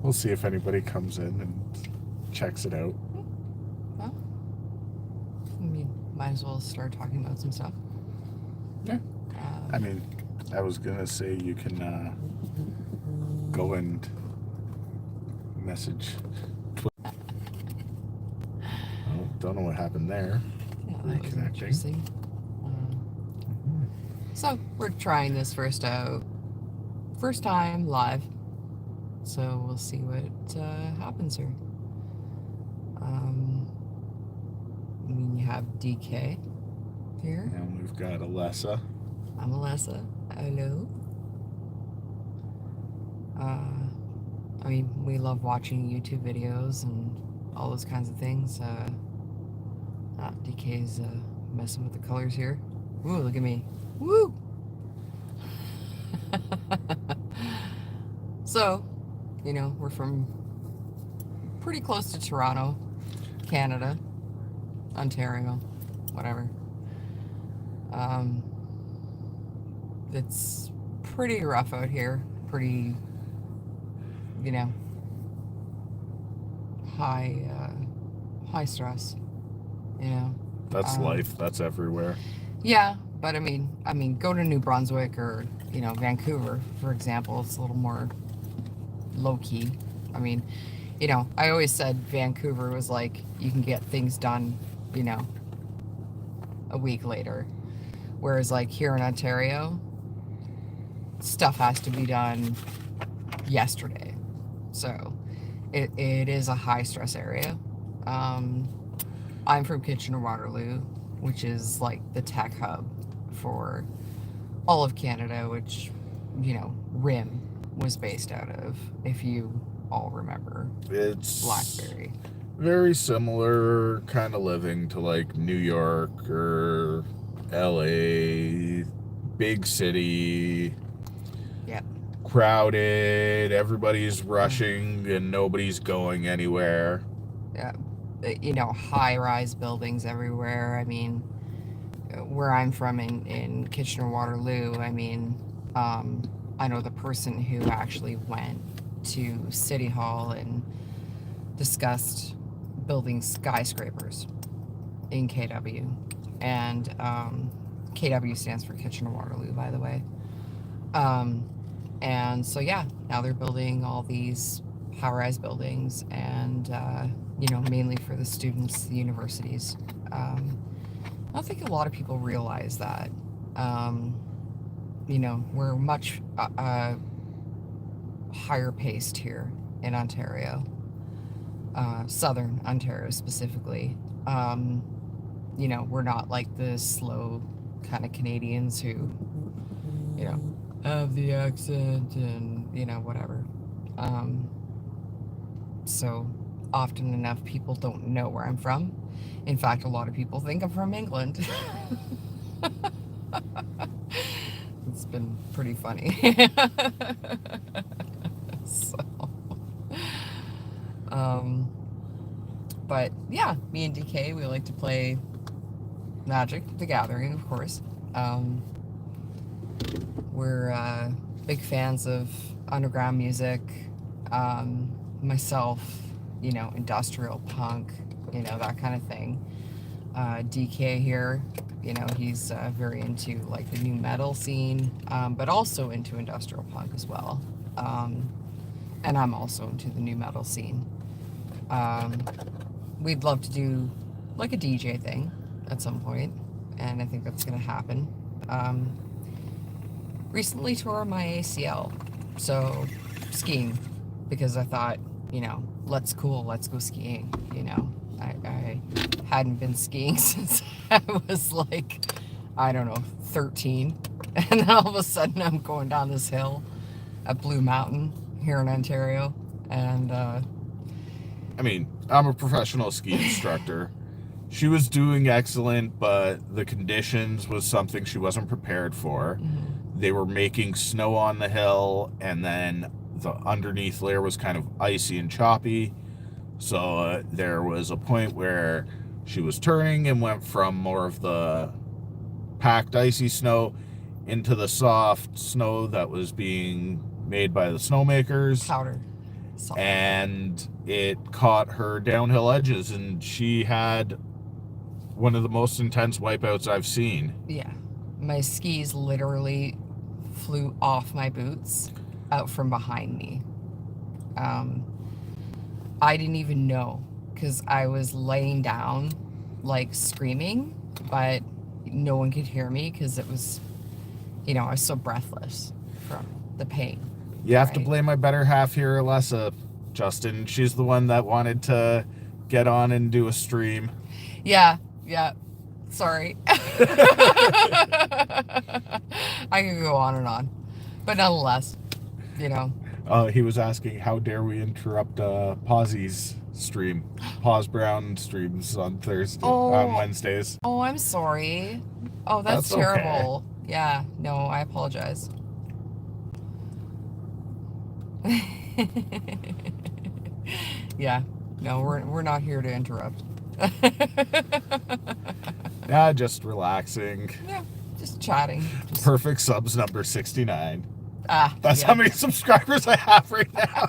we'll see if anybody comes in and checks it out. Well, I mean, might as well start talking about some stuff. Yeah. I mean, I was gonna say you can go and message. Oh, don't know what happened there. Yeah, that was interesting. So we're trying this first time live. So we'll see what happens here. I mean, you have DK here. And we've got Alessa. I'm Alessa. Hello. I mean, we love watching YouTube videos and all those kinds of things. DK's messing with the colors here. Ooh, look at me. Woo! So, you know, we're from pretty close to Toronto, Canada, Ontario, whatever. It's pretty rough out here. Pretty, you know, high stress. You know. That's life. That's everywhere. Yeah, but I mean, go to New Brunswick or, you know, Vancouver, for example. It's a little more low key. I mean, you know, I always said Vancouver was like you can get things done, you know, a week later, whereas like here in Ontario, stuff has to be done yesterday. So it is a high stress area. I'm from Kitchener-Waterloo, which is like the tech hub for all of Canada, which, you know, RIM was based out of, if you all remember. It's Blackberry. Very similar kind of living to like New York or LA, big city. Yep. Crowded, everybody's rushing and nobody's going anywhere. Yeah. You know, high-rise buildings everywhere. I mean, where I'm from in Kitchener-Waterloo, I mean, I know the person who actually went to City Hall and discussed building skyscrapers in KW. And KW stands for Kitchener-Waterloo, by the way. And so, yeah, now they're building all these high-rise buildings and, you know, mainly for the students, the universities. I don't think a lot of people realize that. You know, we're much higher paced here in Ontario, Southern Ontario specifically. You know, we're not like the slow kind of Canadians who, you know, have the accent and, you know, whatever. So often enough, people don't know where I'm from. In fact, a lot of people think I'm from England. It's been pretty funny. So, but yeah, me and DK, we like to play Magic the Gathering, of course. We're big fans of underground music. Myself, you know, industrial punk, you know, that kind of thing. DK here, you know, he's very into like the new metal scene, but also into industrial punk as well. And I'm also into the new metal scene. We'd love to do like a DJ thing at some point, and I think that's going to happen. Recently tore my ACL, so skiing, because I thought, you know, let's go skiing, you know. I hadn't been skiing since I was like, I don't know, 13. And then all of a sudden I'm going down this hill at Blue Mountain here in Ontario. And, I mean, I'm a professional ski instructor. She was doing excellent, but the conditions was something she wasn't prepared for. Mm-hmm. They were making snow on the hill, and then the underneath layer was kind of icy and choppy. So there was a point where she was turning and went from more of the packed icy snow into the soft snow that was being made by the snowmakers. Powder. and it caught her downhill edges, and she had one of the most intense wipeouts I've seen. Yeah. My skis literally flew off my boots out from behind me. I didn't even know because I was laying down, like screaming, but no one could hear me because it was, I was so breathless from the pain. You have to blame my better half here, Alessa, Justin. She's the one that wanted to get on and do a stream. Yeah. Sorry. I could go on and on. But nonetheless, He was asking, how dare we interrupt Pawsy's stream? Pause Brown streams on Wednesdays. Oh, I'm sorry. Oh, that's terrible. Okay. Yeah, no, I apologize. Yeah, no, we're not here to interrupt. Yeah, just relaxing. Yeah, just chatting. Perfect subs number 69. That's how many subscribers I have right now.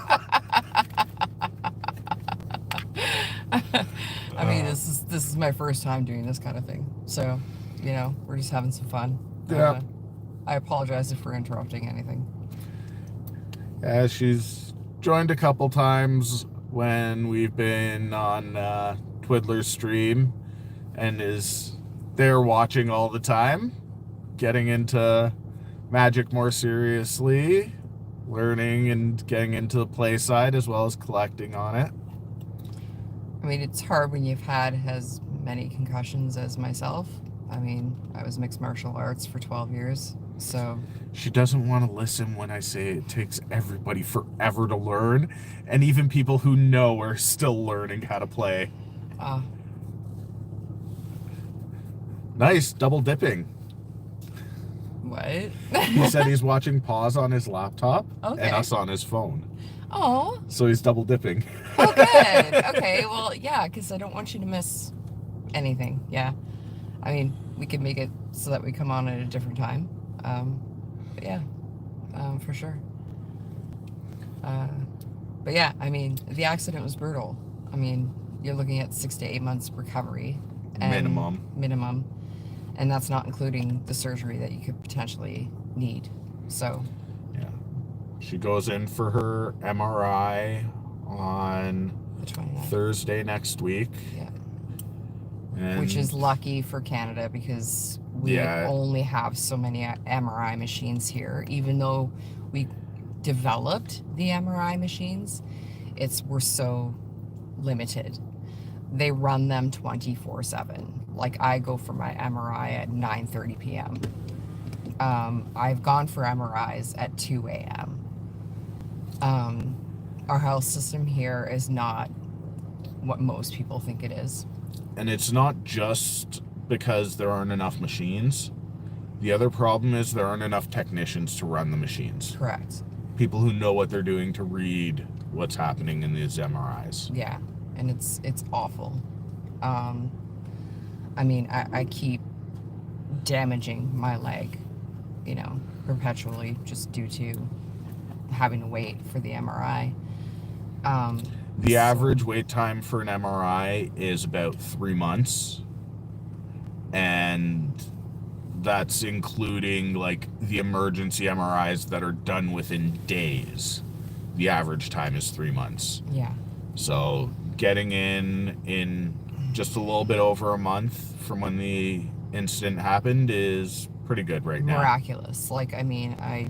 I mean, this is my first time doing this kind of thing, so we're just having some fun. Yeah. I apologize if we're interrupting anything. Yeah, she's joined a couple times when we've been on Twiddler's stream, and is there watching all the time, getting into Magic more seriously, learning and getting into the play side as well as collecting on it. I mean, it's hard when you've had as many concussions as myself. I mean, I was mixed martial arts for 12 years, so... She doesn't want to listen when I say it takes everybody forever to learn, and even people who know are still learning how to play. Nice, double dipping. What? He said he's watching Pause on his laptop and us on his phone. Oh. So he's double dipping. Oh, good. Okay, well, yeah, because I don't want you to miss anything. Yeah. I mean, we could make it so that we come on at a different time. But yeah, for sure. But yeah, I mean, the accident was brutal. I mean, you're looking at 6 to 8 months recovery. Minimum. And that's not including the surgery that you could potentially need. So. Yeah. She goes in for her MRI on the 29th. Thursday next week. Yeah. And which is lucky for Canada because we only have so many MRI machines here. Even though we developed the MRI machines, we're so limited. They run them 24/7. Like, I go for my MRI at 9:30 p.m. I've gone for MRIs at 2 a.m. Our health system here is not what most people think it is. And it's not just because there aren't enough machines. The other problem is there aren't enough technicians to run the machines. Correct. People who know what they're doing to read what's happening in these MRIs. Yeah, and it's awful. I mean, I keep damaging my leg, perpetually just due to having to wait for the MRI. The average wait time for an MRI is about 3 months. And that's including, like, the emergency MRIs that are done within days. The average time is 3 months. Yeah. So getting in just a little bit over a month from when the incident happened is pretty good right now. Miraculous. Like, I mean, I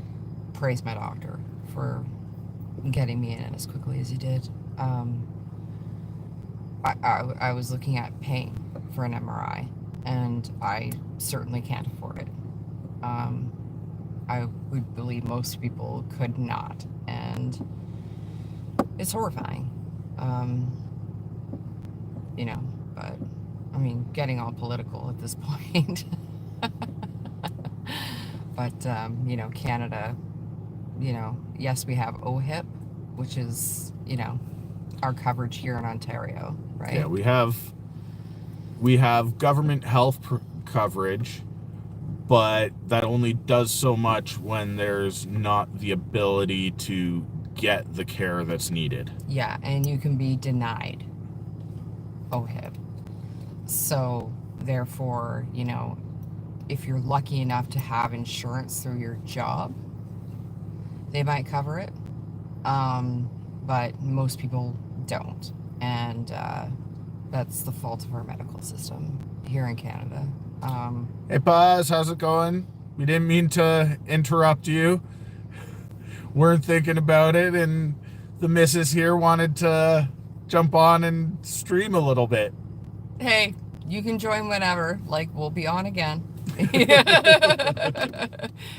praise my doctor for getting me in as quickly as he did. I was looking at paying for an MRI, and I certainly can't afford it. I would believe most people could not, and it's horrifying. But I mean, getting all political at this point. But Canada, yes, we have OHIP, which is our coverage here in Ontario, right? Yeah, we have government health coverage, but that only does so much when there's not the ability to get the care that's needed. Yeah, and you can be denied OHIP. So, therefore, you know, if you're lucky enough to have insurance through your job, they might cover it. But most people don't. And that's the fault of our medical system here in Canada. Hey, Buzz, how's it going? We didn't mean to interrupt you. Weren't thinking about it, and the missus here wanted to jump on and stream a little bit. Hey, you can join whenever. Like, we'll be on again.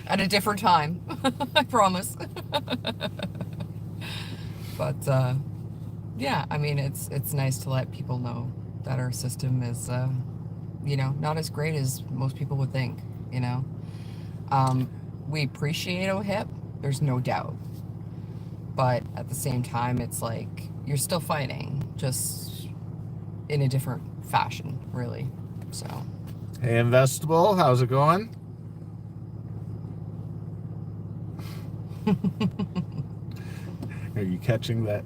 At a different time. I promise. But, yeah, I mean, it's nice to let people know that our system is, you know, not as great as most people would think, you know. We appreciate OHIP, there's no doubt. But at the same time, it's like, you're still fighting, just in a different fashion, really. So. Hey, Investable, how's it going? Are you catching that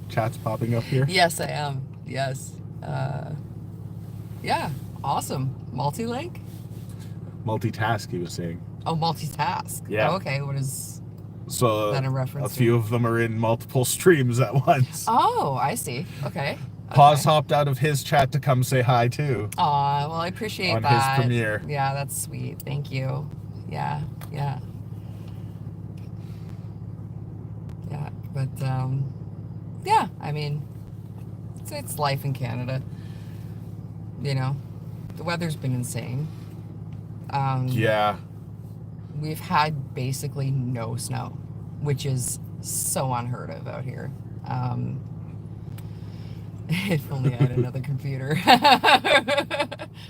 chat's popping up here? Yes, I am. Yes. Yeah, awesome. Multi-link? Multitask, he was saying. Oh, multitask. Yeah. Oh, okay, what is So that a reference a to? few of them are in multiple streams at once. Oh, I see. Okay. Pause hopped out of his chat to come say hi too. Aw, well, I appreciate on that. his premiere. Yeah, that's sweet. Thank you. Yeah, yeah. Yeah, but, yeah, I mean, it's life in Canada. You know, the weather's been insane. Yeah. We've had basically no snow, which is so unheard of out here. If only I had another computer.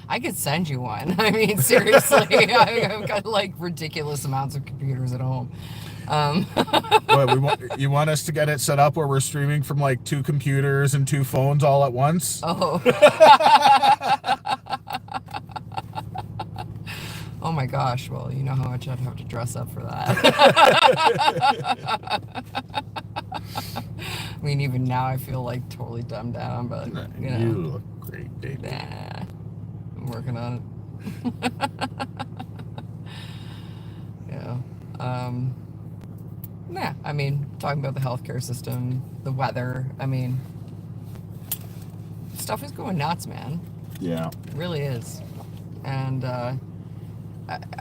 I could send you one. I mean, seriously, I've got like ridiculous amounts of computers at home. What, you want us to get it set up where we're streaming from like 2 computers and 2 phones all at once? Oh. Oh my gosh, well, you know how much I'd have to dress up for that. I mean, even now I feel like totally dumbed down, but, you know. You look great, baby. Nah, I'm working on it. Yeah. Yeah, I mean, talking about the healthcare system, the weather, I mean, stuff is going nuts, man. Yeah. It really is. And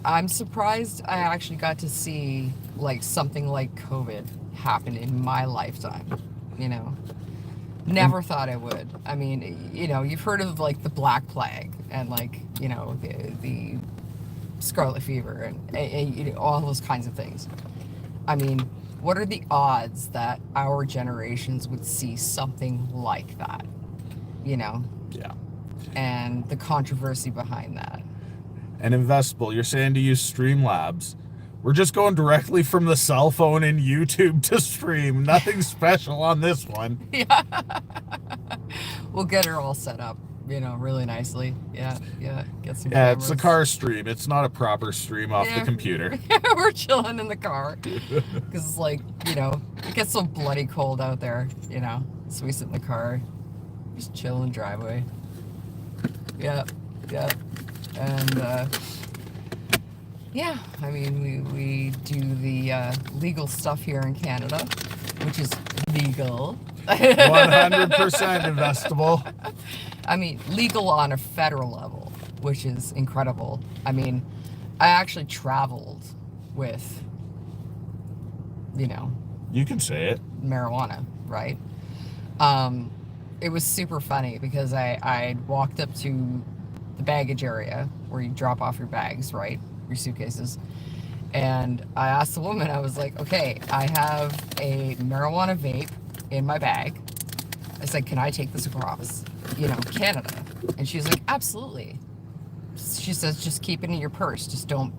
I'm surprised I actually got to see like something like COVID happen in my lifetime, you know. Never thought I would. I mean, you know, you've heard of like the Black Plague and like, you know, the Scarlet Fever and you know, all those kinds of things. I mean, what are the odds that our generations would see something like that, you know? Yeah. And the controversy behind that. And Investable, you're saying to use Streamlabs. We're just going directly from the cell phone and YouTube to stream. Nothing special on this one. Yeah. We'll get her all set up, you know, really nicely. Yeah, yeah. Get some Yeah, cameras. it's a car stream. It's not a proper stream off the computer. We're chilling in the car. Because it's like, you know, it gets so bloody cold out there, you know. So we sit in the car, just chill in the driveway. Yeah, yeah. And, yeah, I mean, we do the legal stuff here in Canada, which is legal. 100% investable. I mean, legal on a federal level, which is incredible. I mean, I actually traveled with, you know, You can say it. marijuana, right? It was super funny because I walked up to the baggage area where you drop off your bags, right? Your suitcases. And I asked the woman, I was like, okay, I have a marijuana vape in my bag. I said, can I take this across, you know, Canada? And she was like, absolutely. She says, just keep it in your purse. Just don't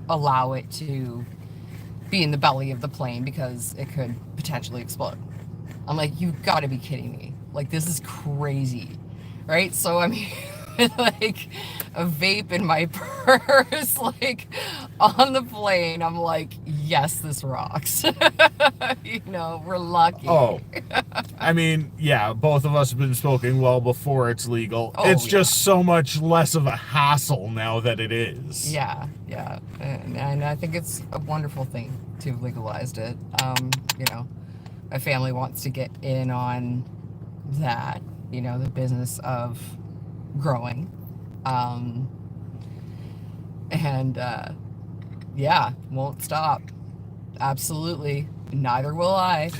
allow it to be in the belly of the plane because it could potentially explode. I'm like, you've got to be kidding me. Like, this is crazy, right? So, I mean, like a vape in my purse, like on the plane. I'm like, yes, this rocks. We're lucky. Oh, I mean, yeah, both of us have been smoking well before it's legal. Oh, It's yeah. just so much less of a hassle now that it is. Yeah, yeah. And I think it's a wonderful thing to have legalized it. My family wants to get in on that, the business of growing. And yeah, won't stop. Absolutely. Neither will I.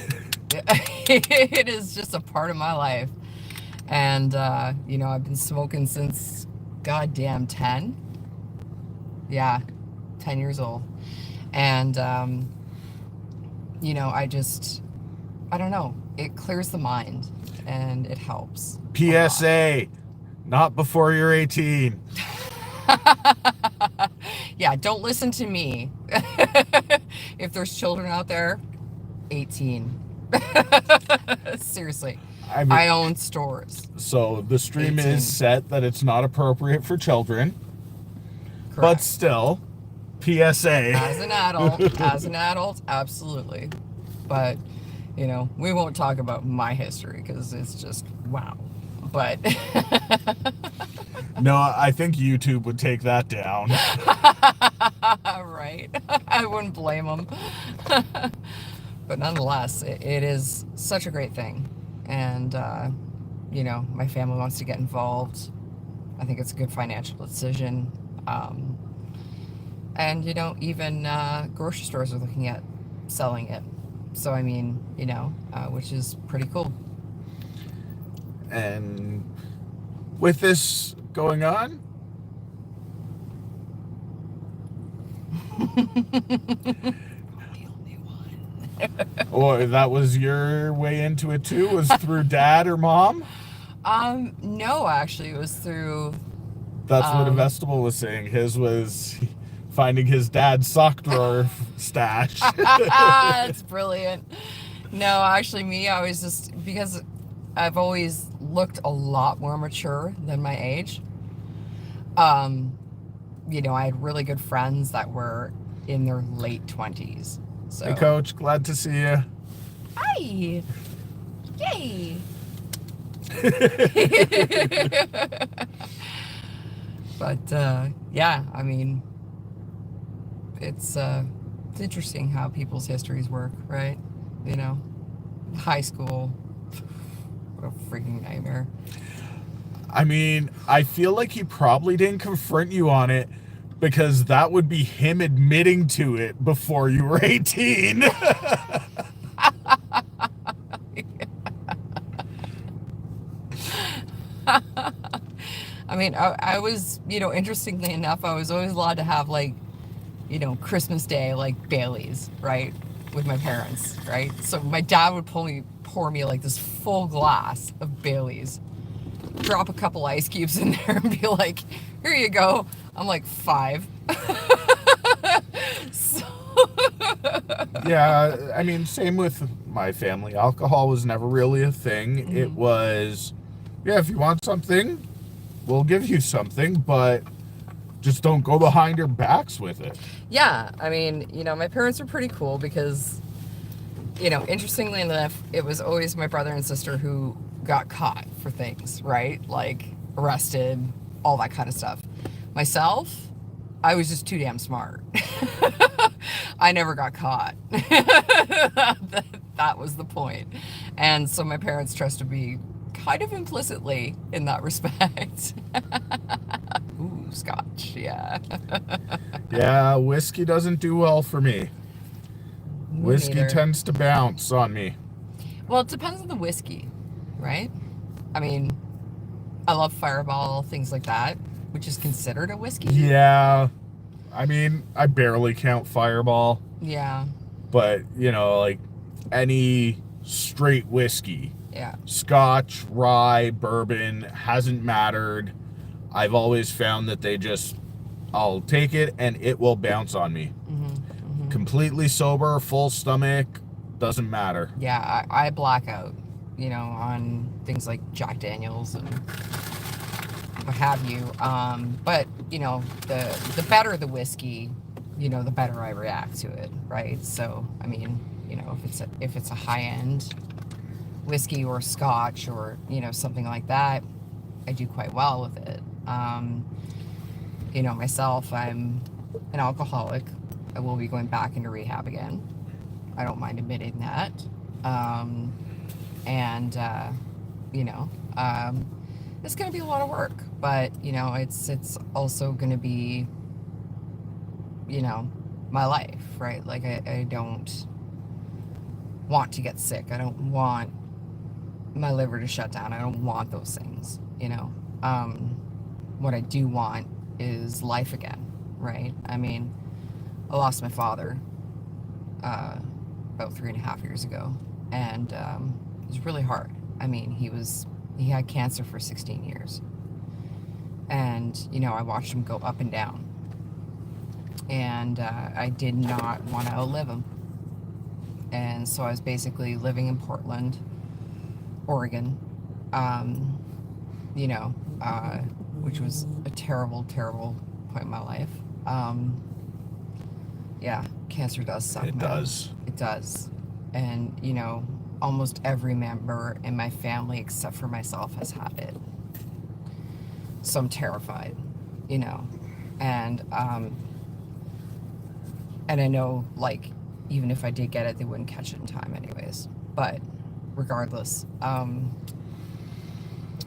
It is just a part of my life. And, I've been smoking since goddamn 10. Yeah, 10 years old. And, I don't know. It clears the mind and it helps. PSA, not before you're 18. Yeah, don't listen to me. If there's children out there, 18. Seriously. I own stores. So the stream 18. is set that it's not appropriate for children. Correct. But still, PSA. As an adult, absolutely. But, we won't talk about my history because it's just, wow. But. No, I think YouTube would take that down. Right. I wouldn't blame them. But nonetheless, it is such a great thing. And, my family wants to get involved. I think it's a good financial decision. And, even grocery stores are looking at selling it. So, I mean, which is pretty cool. And with this going on, oh, that was your way into it too? Was through dad or mom? No, actually, it was through. That's what Investable was saying. His was finding his dad's sock drawer stash. That's brilliant. No, actually, I was just, because I've always looked a lot more mature than my age. I had really good friends that were in their late 20s. So. Hey, Coach, glad to see you. Hi. Yay. But yeah, I mean, it's interesting how people's histories work, right? High school, what a freaking nightmare. I mean, I feel like he probably didn't confront you on it because that would be him admitting to it before you were 18. I mean, I was, interestingly enough, I was always allowed to have, like, Christmas Day, like, Baileys, right, with my parents, right? So my dad would pour me like this full glass of Baileys, drop a couple ice cubes in there and be like, here you go. I'm like 5. So Yeah, I mean, same with my family. Alcohol was never really a thing. Mm-hmm. It was, yeah, if you want something, we'll give you something, but just don't go behind your backs with it. Yeah, I mean, my parents were pretty cool because, interestingly enough, it was always my brother and sister who got caught for things, right? Like arrested, all that kind of stuff. Myself, I was just too damn smart. I never got caught. That was the point. And so my parents trusted me kind of implicitly in that respect. Ooh, scotch, yeah. Yeah, whiskey doesn't do well for me. Whiskey neither. tends to bounce on me. Well, it depends on the whiskey, right? I mean, I love Fireball, things like that, which is considered a whiskey. Yeah. I mean, I barely count Fireball. Yeah. But, like any straight whiskey. Yeah. Scotch, rye, bourbon, hasn't mattered. I've always found that I'll take it and it will bounce on me. Mm-hmm, mm-hmm. Completely sober, full stomach, doesn't matter. Yeah, I black out, on things like Jack Daniels and what have you. But you know, the better the whiskey, you know, the better I react to it, right? So I mean, you know, if it's a high end whiskey or scotch or, you know, something like that, I do quite well with it. You know, myself, I'm an alcoholic. I will be going back into rehab again. I don't mind admitting that. And you know, it's going to be a lot of work, but you know, it's also going to be, you know, my life, right? Like I don't want to get sick. I don't want my liver to shut down. I don't want those things, you know. What I do want is life again, right? I mean, I lost my father about 3.5 years ago, and it was really hard. I mean, he had cancer for 16 years, and you know, I watched him go up and down, and I did not want to outlive him, and so I was basically living in Portland, Oregon, you know, which was a terrible, terrible point in my life. Yeah, cancer does suck. It does. It does. And, you know, almost every member in my family except for myself has had it. So I'm terrified, you know. And I know, like, even if I did get it, they wouldn't catch it in time anyways. But regardless,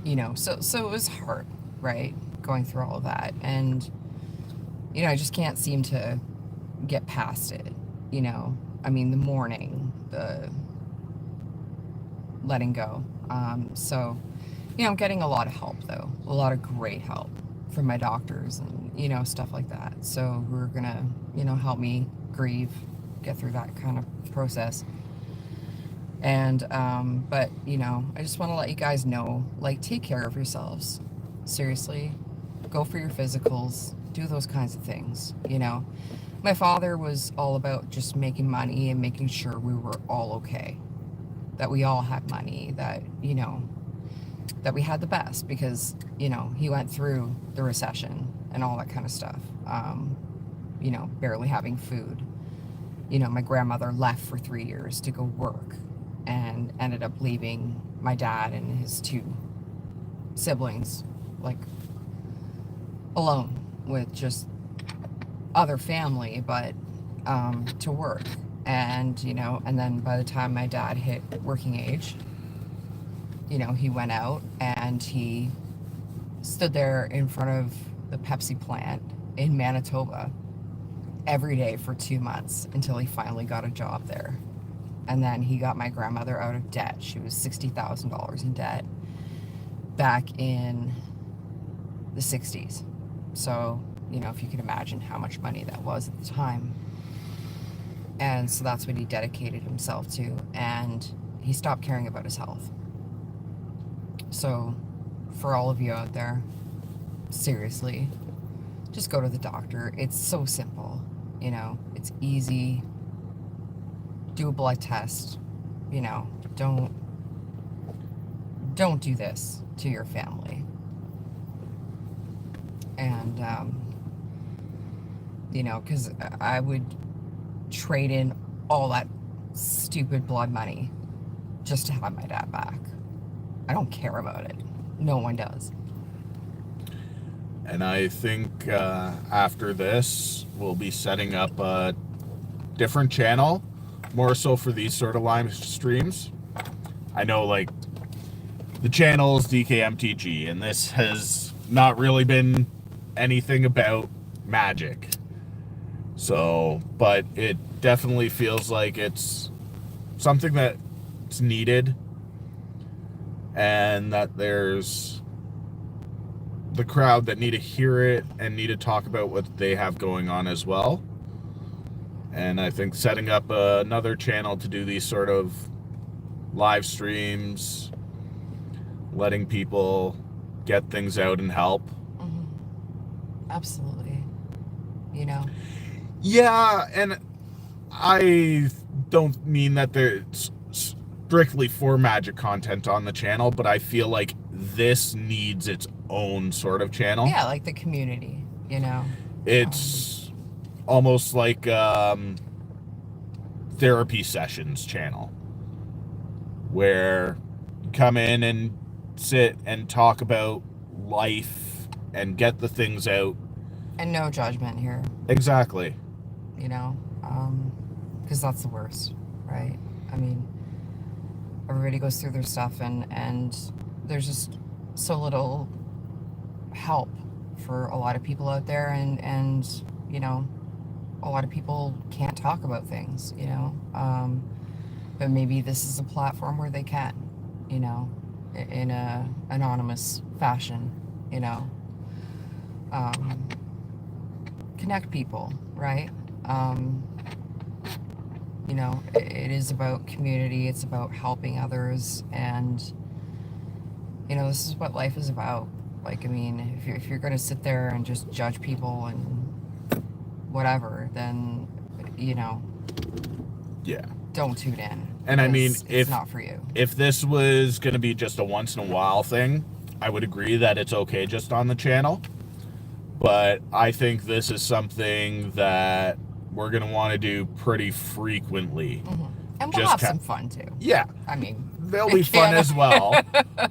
you know, so it was hard, right? Going through all of that. And, you know, I just can't seem to get past it, you know. I mean, the mourning, the letting go. So, you know, I'm getting a lot of help, though. A lot of great help from my doctors and, you know, stuff like that. So we're going to, you know, help me grieve, get through that kind of process. And, but, you know, I just want to let you guys know, like, take care of yourselves. Seriously. Go for your physicals. Do those kinds of things, you know. My father was all about just making money and making sure we were all okay. That we all had money, that, you know, that we had the best because, you know, he went through the recession and all that kind of stuff. You know, barely having food. You know, my grandmother left for 3 years to go work and ended up leaving my dad and his 2 siblings, like, alone with just other family, but to work. And, you know, and then by the time my dad hit working age, you know, he went out and he stood there in front of the Pepsi plant in Manitoba every day for 2 months until he finally got a job there. And then he got my grandmother out of debt. She was $60,000 in debt back in the 60s. So, you know, if you can imagine how much money that was at the time. And so that's what he dedicated himself to. And he stopped caring about his health. So for all of you out there, seriously, just go to the doctor. It's so simple, you know, it's easy. Do a blood test, you know, don't do this to your family. And, you know, because I would trade in all that stupid blood money just to have my dad back. I don't care about it. No one does. And I think after this, we'll be setting up a different channel, more so for these sort of live streams. I know, like, the channel is DKMTG, and this has not really been anything about magic. So, but it definitely feels like it's something that's needed, and that there's the crowd that need to hear it and need to talk about what they have going on as well. And I think setting up another channel to do these sort of live streams, letting people get things out and help. Mm-hmm. Absolutely. You know? Yeah, and I don't mean that there's strictly for magic content on the channel, but I feel like this needs its own sort of channel. Yeah, like the community, you know. It's almost like therapy sessions channel where you come in and sit and talk about life and get the things out. And no judgment here, Exactly. you know, because that's the worst, right? I mean, everybody goes through their stuff, and there's just so little help for a lot of people out there, and you know, a lot of people can't talk about things, you know, but maybe this is a platform where they can, you know, in a anonymous fashion, you know, connect people, right? You know, it is about community, it's about helping others, and you know, this is what life is about. Like, I mean, if you're going to sit there and just judge people and whatever, then, you know, Yeah. don't tune in. And I mean, it's not for you. If this was going to be just a once in a while thing, I would agree that it's okay just on the channel. But I think this is something that we're going to want to do pretty frequently. Mm-hmm. And we'll have some fun too. Yeah. I mean, they'll be fun as well.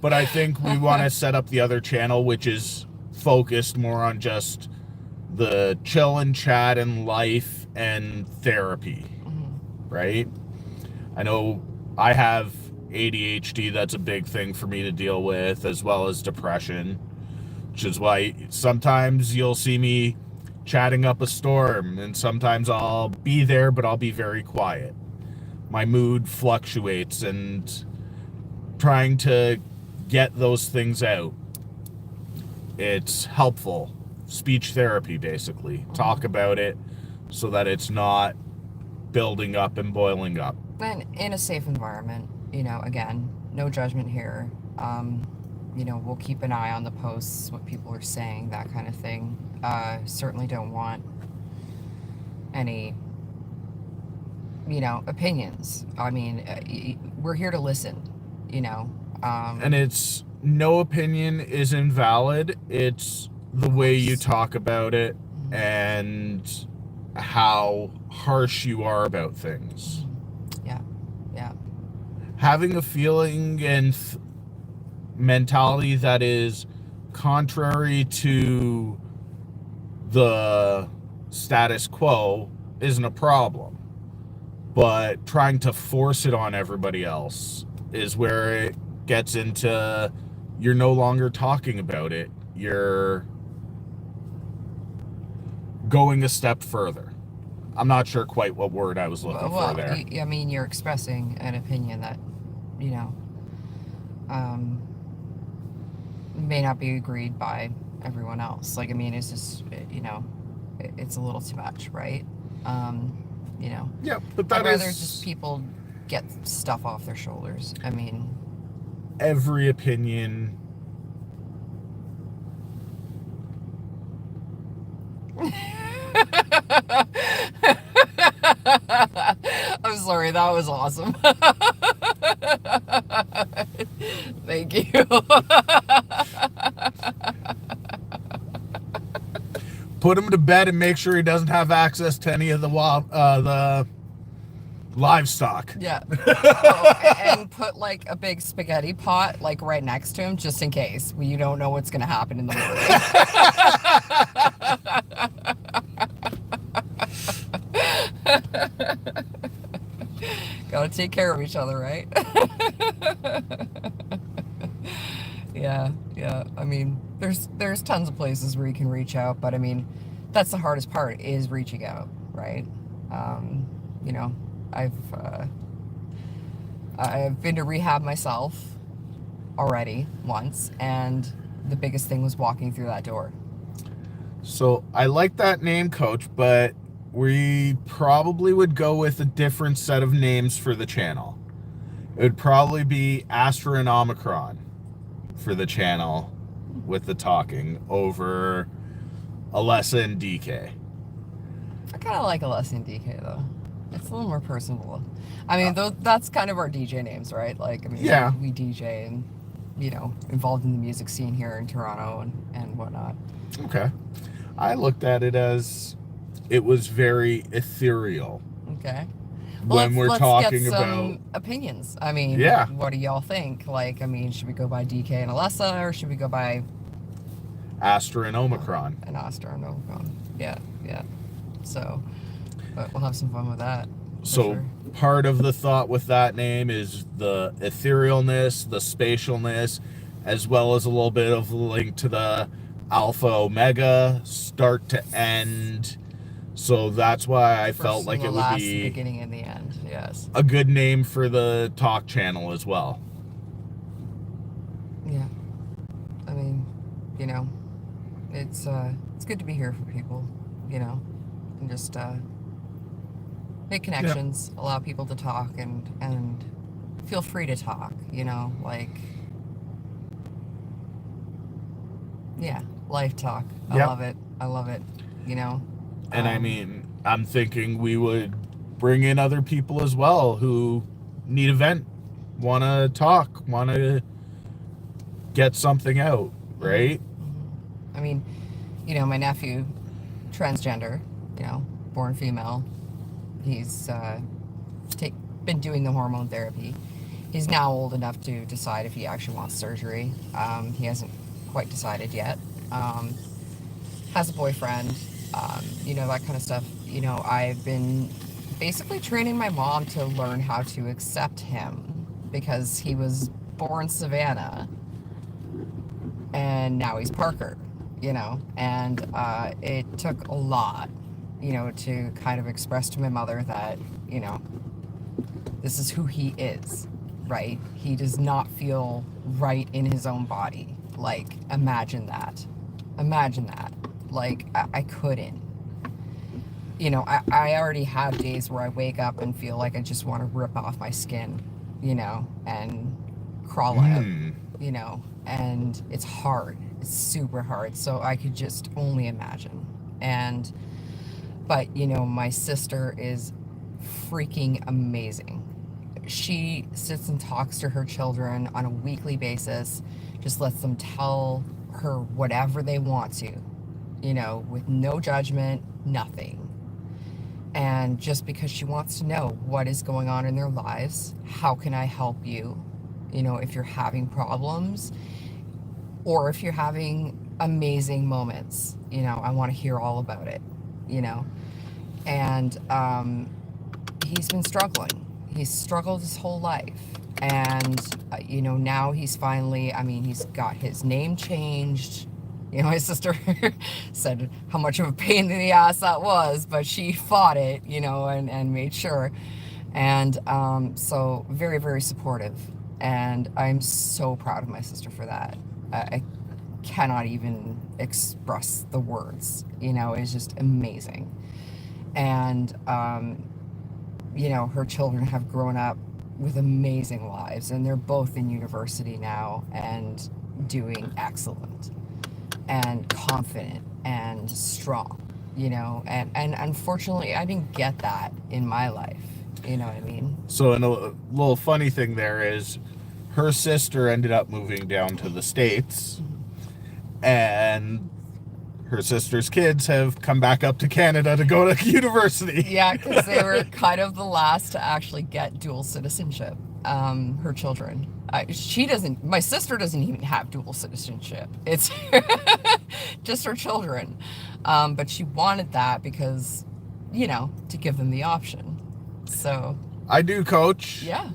But I think we want to set up the other channel, which is focused more on just the chill and chat and life and therapy. Mm-hmm. Right? I know I have ADHD. That's a big thing for me to deal with, as well as depression, which is why sometimes you'll see me chatting up a storm, and sometimes I'll be there, but I'll be very quiet. My mood fluctuates, and trying to get those things out, it's helpful. Speech therapy, basically. Mm-hmm. Talk about it so that it's not building up and boiling up. And in a safe environment, you know, again, no judgment here. You know, we'll keep an eye on the posts, what people are saying, that kind of thing. Certainly don't want any, you know, opinions. I mean, we're here to listen, you know. And it's, no opinion is invalid. It's the way you talk about it and how harsh you are about things. Yeah, yeah. Having a feeling and mentality that is contrary to the status quo isn't a problem, but trying to force it on everybody else is where it gets into, you're no longer talking about it, you're going a step further. I'm not sure quite what word I was looking for there. I mean, you're expressing an opinion that, you know, may not be agreed by everyone else. Like, I mean, it's just, you know, it's a little too much, right? You know. Yeah, but that I'd rather just people get stuff off their shoulders. I mean, every opinion. I'm sorry, that was awesome. Thank you. Put him to bed and make sure he doesn't have access to any of the livestock. Yeah. Oh, and put like a big spaghetti pot like right next to him just in case. You don't know what's gonna happen in the morning. Gotta take care of each other, right? Yeah. I mean, there's tons of places where you can reach out, but I mean, that's the hardest part, is reaching out, right? You know, I've been to rehab myself already once, and the biggest thing was walking through that door. So I like that name, Coach, but we probably would go with a different set of names for the channel. It would probably be Astra and Omicron for the channel with the talking over Alessa and DK. I kind of like Alessa and DK though. It's a little more personable. I mean, that's kind of our DJ names, right? Like, I mean, yeah, we DJ, and involved in the music scene here in Toronto and whatnot. Okay. I looked at it as it was very ethereal. Okay. Well, When we're let's talking get some about, opinions. I mean, yeah, what do y'all think? Like, I mean, should we go by DK and Alessa, or should we go by Astra and Omicron. an Astra and Omicron? Yeah, yeah. So, but we'll have some fun with that. So Sure. part of the thought with that name is the etherealness, the spatialness, as well as a little bit of a link to the Alpha Omega, start to end. So that's why I felt First like and it the would last, be the beginning and the end. Yes. a good name for the talk channel as well. Yeah. I mean, it's good to be here for people, and just make connections, allow people to talk, and feel free to talk, like, yeah, life talk. I Yep. love it. I love it. And I mean, I'm thinking we would bring in other people as well who need a vent, want to talk, want to get something out, right? I mean, my nephew, transgender, born female. He's been doing the hormone therapy. He's now old enough to decide if he actually wants surgery. He hasn't quite decided yet. Has a boyfriend, that kind of stuff. I've been basically training my mom to learn how to accept him because he was born Savannah and now he's Parker, and it took a lot, to kind of express to my mother that, this is who he is, right? He does not feel right in his own body. Like, imagine that. Like, I couldn't. I already have days where I wake up and feel like I just want to rip off my skin, and crawl out, and it's hard. It's super hard. So I could just only imagine. But, my sister is freaking amazing. She sits and talks to her children on a weekly basis, just lets them tell her whatever they want to, with no judgment, nothing. And just because she wants to know what is going on in their lives, how can I help you? If you're having problems or if you're having amazing moments, I want to hear all about it, And he's been struggling. He's struggled his whole life. And, now he's finally, he's got his name changed. My sister said how much of a pain in the ass that was, but she fought it, and made sure. And so very, very supportive. And I'm so proud of my sister for that. I cannot even express the words, it's just amazing. And, her children have grown up with amazing lives, and they're both in university now and doing excellent and confident and strong, and unfortunately I didn't get that in my life, you know what I mean? So, and a little funny thing there is her sister ended up moving down to the States, and her sister's kids have come back up to Canada to go to university. Yeah, because they were kind of the last to actually get dual citizenship. Her children. My sister doesn't even have dual citizenship. It's just her children. But she wanted that because, to give them the option. So. I do, Coach. Yeah.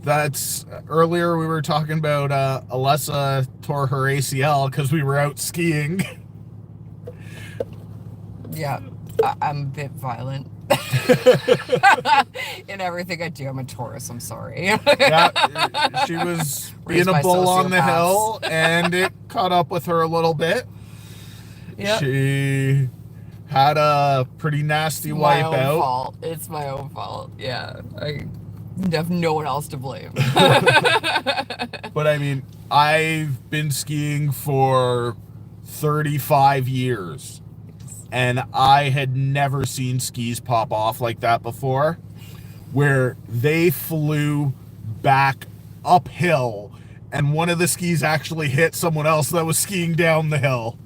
That's earlier we were talking about Alessa tore her ACL because we were out skiing. Yeah, I'm a bit violent in everything I do. I'm a Taurus. I'm sorry. Yeah, she was being a bull on the hill, and it caught up with her a little bit. Yeah, she had a pretty nasty wipe out. Fault. It's my own fault. Yeah, I have no one else to blame. But I've been skiing for 35 years. And I had never seen skis pop off like that before, where they flew back uphill and one of the skis actually hit someone else that was skiing down the hill.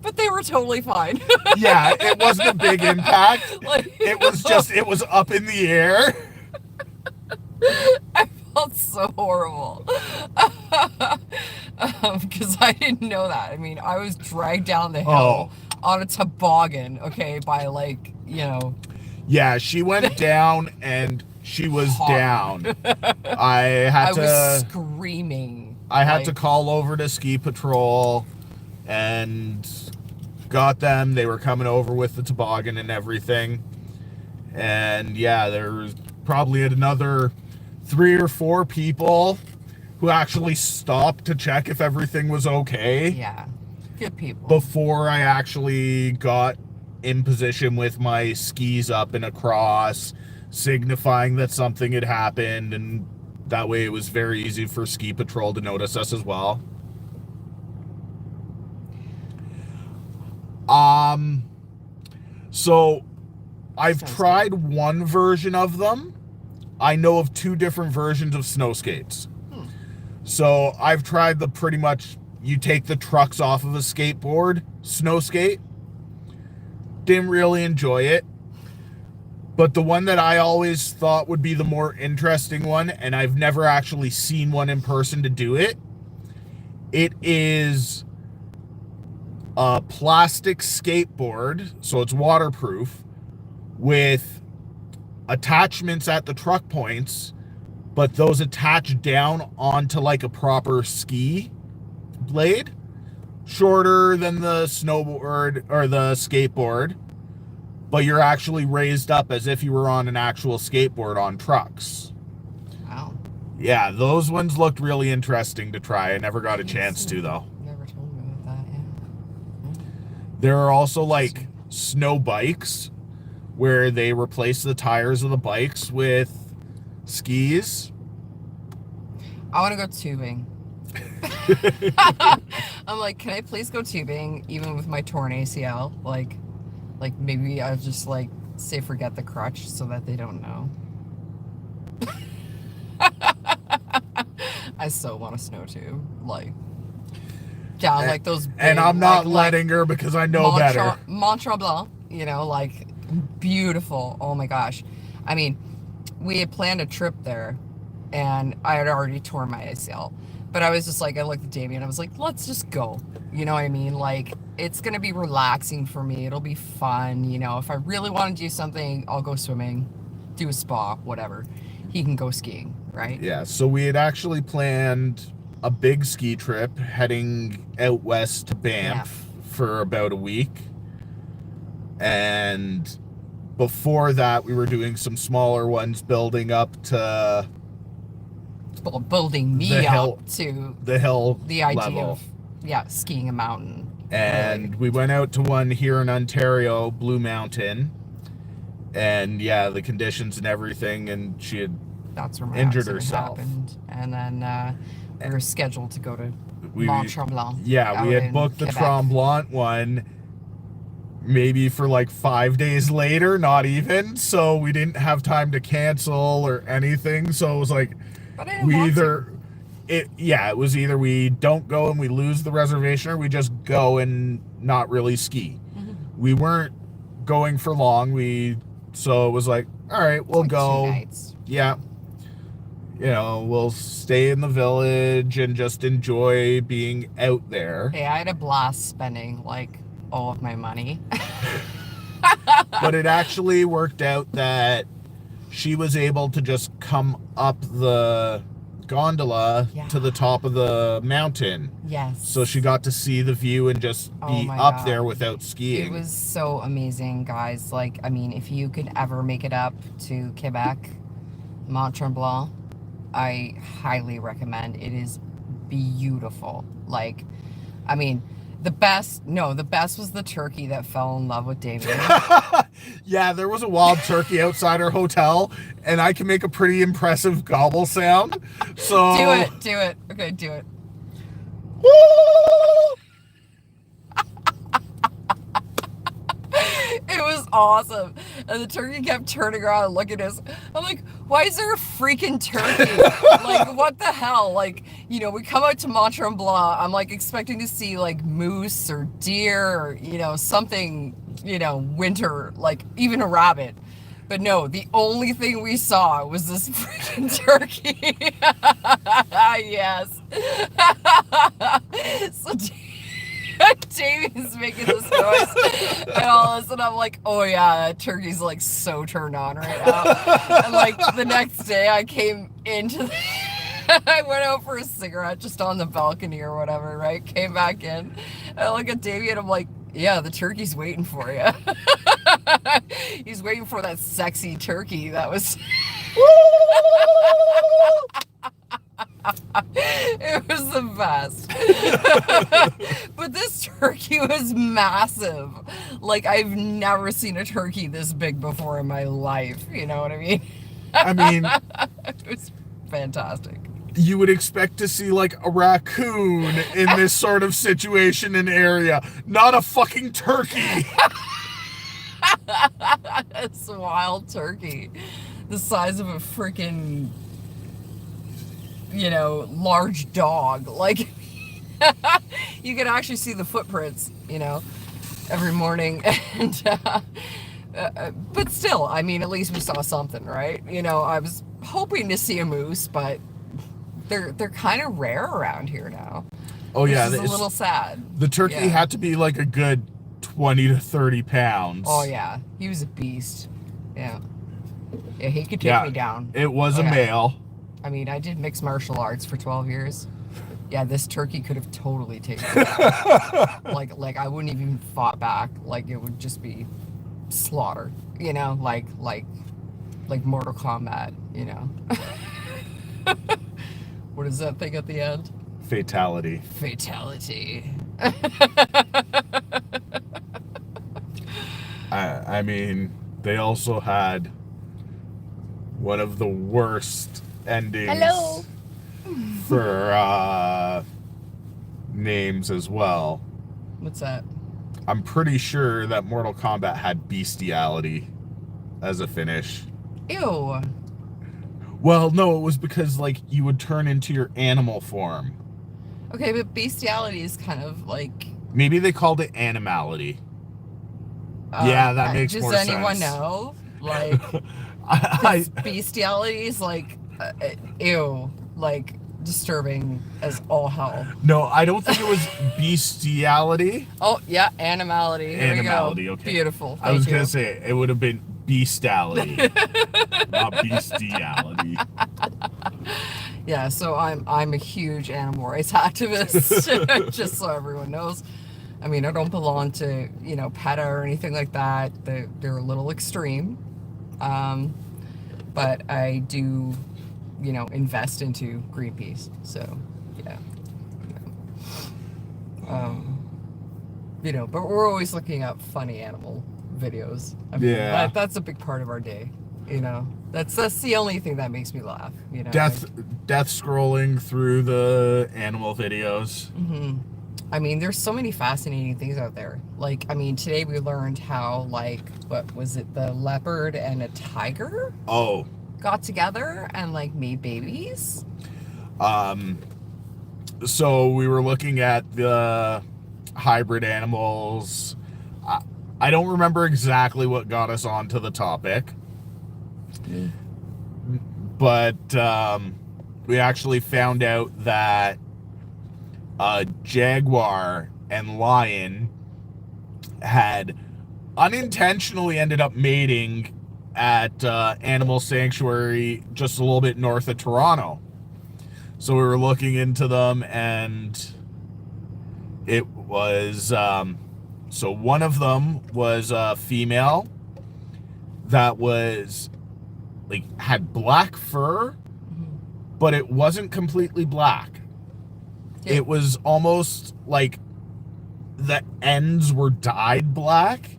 But they were totally fine. Yeah, it wasn't a big impact. Like, It was up in the air. I felt so horrible. Because I didn't know that. I mean, I was dragged down the hill on a toboggan, okay, by like, you know. Yeah, she went down and she was down. I was screaming. I had to call over to ski patrol and got them. They were coming over with the toboggan and everything. And yeah, there was probably another 3 or 4 people who actually stopped to check if everything was okay. Yeah, good people. Before I actually got in position with my skis up and across, signifying that something had happened, and that way it was very easy for ski patrol to notice us as well. So I've tried one version of them. I know of 2 different versions of snow skates. So I've tried the pretty much, you take the trucks off of a skateboard snow skate. Didn't really enjoy it. But the one that I always thought would be the more interesting one, and I've never actually seen one in person to do it, it is a plastic skateboard, so it's waterproof, with attachments at the truck points, but those attach down onto like a proper ski blade, shorter than the snowboard or the skateboard, but you're actually raised up as if you were on an actual skateboard on trucks. Wow. Yeah, those ones looked really interesting to try. I never got a chance to, though. Never told me about that, yeah. There are also like snow bikes where they replace the tires of the bikes with skis. I want to go tubing. I'm like, can I please go tubing even with my torn ACL? Like maybe I'll just like say forget the crutch so that they don't know. I so want a snow tube, like down like those big, and I'm not letting her because I know better. Mont Tremblant, you know, like beautiful. Oh my gosh. I mean, we had planned a trip there and I had already torn my ACL. But I was just like, I looked at Damien and I was like, let's just go. You know what I mean? Like, it's going to be relaxing for me. It'll be fun. You know, if I really want to do something, I'll go swimming, do a spa, whatever. He can go skiing, right? Yeah, so we had actually planned a big ski trip heading out west to Banff for about a week. And before that, we were doing some smaller ones building up to... building me up to the hill the idea level. Of skiing a mountain. And we went out to one here in Ontario, Blue Mountain, and yeah, the conditions and everything, and she had injured herself. Happened. And then we were scheduled to go to Mont Tremblant. Yeah, we had booked the Tremblant one maybe for like 5 days later, not even, so we didn't have time to cancel or anything, so it was like it was either we don't go and we lose the reservation, or we just go and not really ski. Mm-hmm. We weren't going for long, so it was like, all right, we'll go. 2 nights. Yeah, you know, we'll stay in the village and just enjoy being out there. Hey, I had a blast spending like all of my money. But it actually worked out that she was able to just come up the gondola to the top of the mountain. Yes. So she got to see the view and just be up there without skiing. It was so amazing, guys. Like, I mean, if you could ever make it up to Quebec, Mont Tremblant, I highly recommend. It is beautiful. Like, I mean, the best was the turkey that fell in love with David. Yeah, there was a wild turkey outside our hotel, and I can make a pretty impressive gobble sound. So do it. Okay, do it. It was awesome. And the turkey kept turning around and looking at us. I'm like, why is there a freaking turkey? Like, what the hell? Like, you know, we come out to Mont Tremblant. I'm like expecting to see like moose or deer or, you know, something, you know, winter, like even a rabbit. But no, the only thing we saw was this freaking turkey. Yes. So Davey's making this noise and all this, and I'm like, oh yeah, that turkey's like so turned on right now. And like the next day I came into I went out for a cigarette just on the balcony or whatever, right? Came back in. And I look at Davey and I'm like, yeah, the turkey's waiting for you. He's waiting for that sexy turkey that was... It was the best. But this turkey was massive. Like, I've never seen a turkey this big before in my life. You know what I mean? I mean... It was fantastic. You would expect to see, like, a raccoon in this sort of situation and area, not a fucking turkey. It's a wild turkey. The size of a freaking, you know, large dog. Like, you could actually see the footprints, you know, every morning. And, but still, I mean, at least we saw something, right? You know, I was hoping to see a moose, but they're kind of rare around here now. Oh, yeah. It's a little sad. The turkey had to be like a good 20 to 30 pounds. Oh, yeah. He was a beast. Yeah. Yeah, he could take me down. It was a male. I mean, I did mixed martial arts for 12 years. Yeah, this turkey could have totally taken me down. Like I wouldn't even fought back. Like, it would just be slaughter. You know, like Mortal Kombat, you know. What is that thing at the end? Fatality. Fatality. I mean, they also had one of the worst endings for names as well. What's that? I'm pretty sure that Mortal Kombat had bestiality as a finish. Ew. Well, no, it was because, like, you would turn into your animal form. Okay, but bestiality is kind of like... Maybe they called it animality. Yeah, that makes more sense. Does anyone know? Like, bestiality is like, ew, like, disturbing as all hell. No, I don't think it was bestiality. Oh, yeah, animality. Here Animality, we go. okay. Beautiful. I was going to say, it would have been bestiality, not bestiality. Yeah, so I'm a huge animal rights activist, just so everyone knows. I mean, I don't belong to, you know, PETA or anything like that. They're a little extreme. But I do, you know, invest into Greenpeace. So, yeah. You know, but we're always looking up funny animal videos. I mean, that's a big part of our day. You know, that's the only thing that makes me laugh. You know, death scrolling through the animal videos. Mm-hmm. I mean, there's so many fascinating things out there. Like, I mean, today we learned how, like, what was it, the leopard and a tiger got together and, like, made babies. So we were looking at the hybrid animals. I don't remember exactly what got us onto the topic. But we actually found out that jaguar and lion had unintentionally ended up mating at animal sanctuary just a little bit north of Toronto. So we were looking into them, and it was so one of them was a female that was like had black fur, but it wasn't completely black. Yeah. It was almost like the ends were dyed black,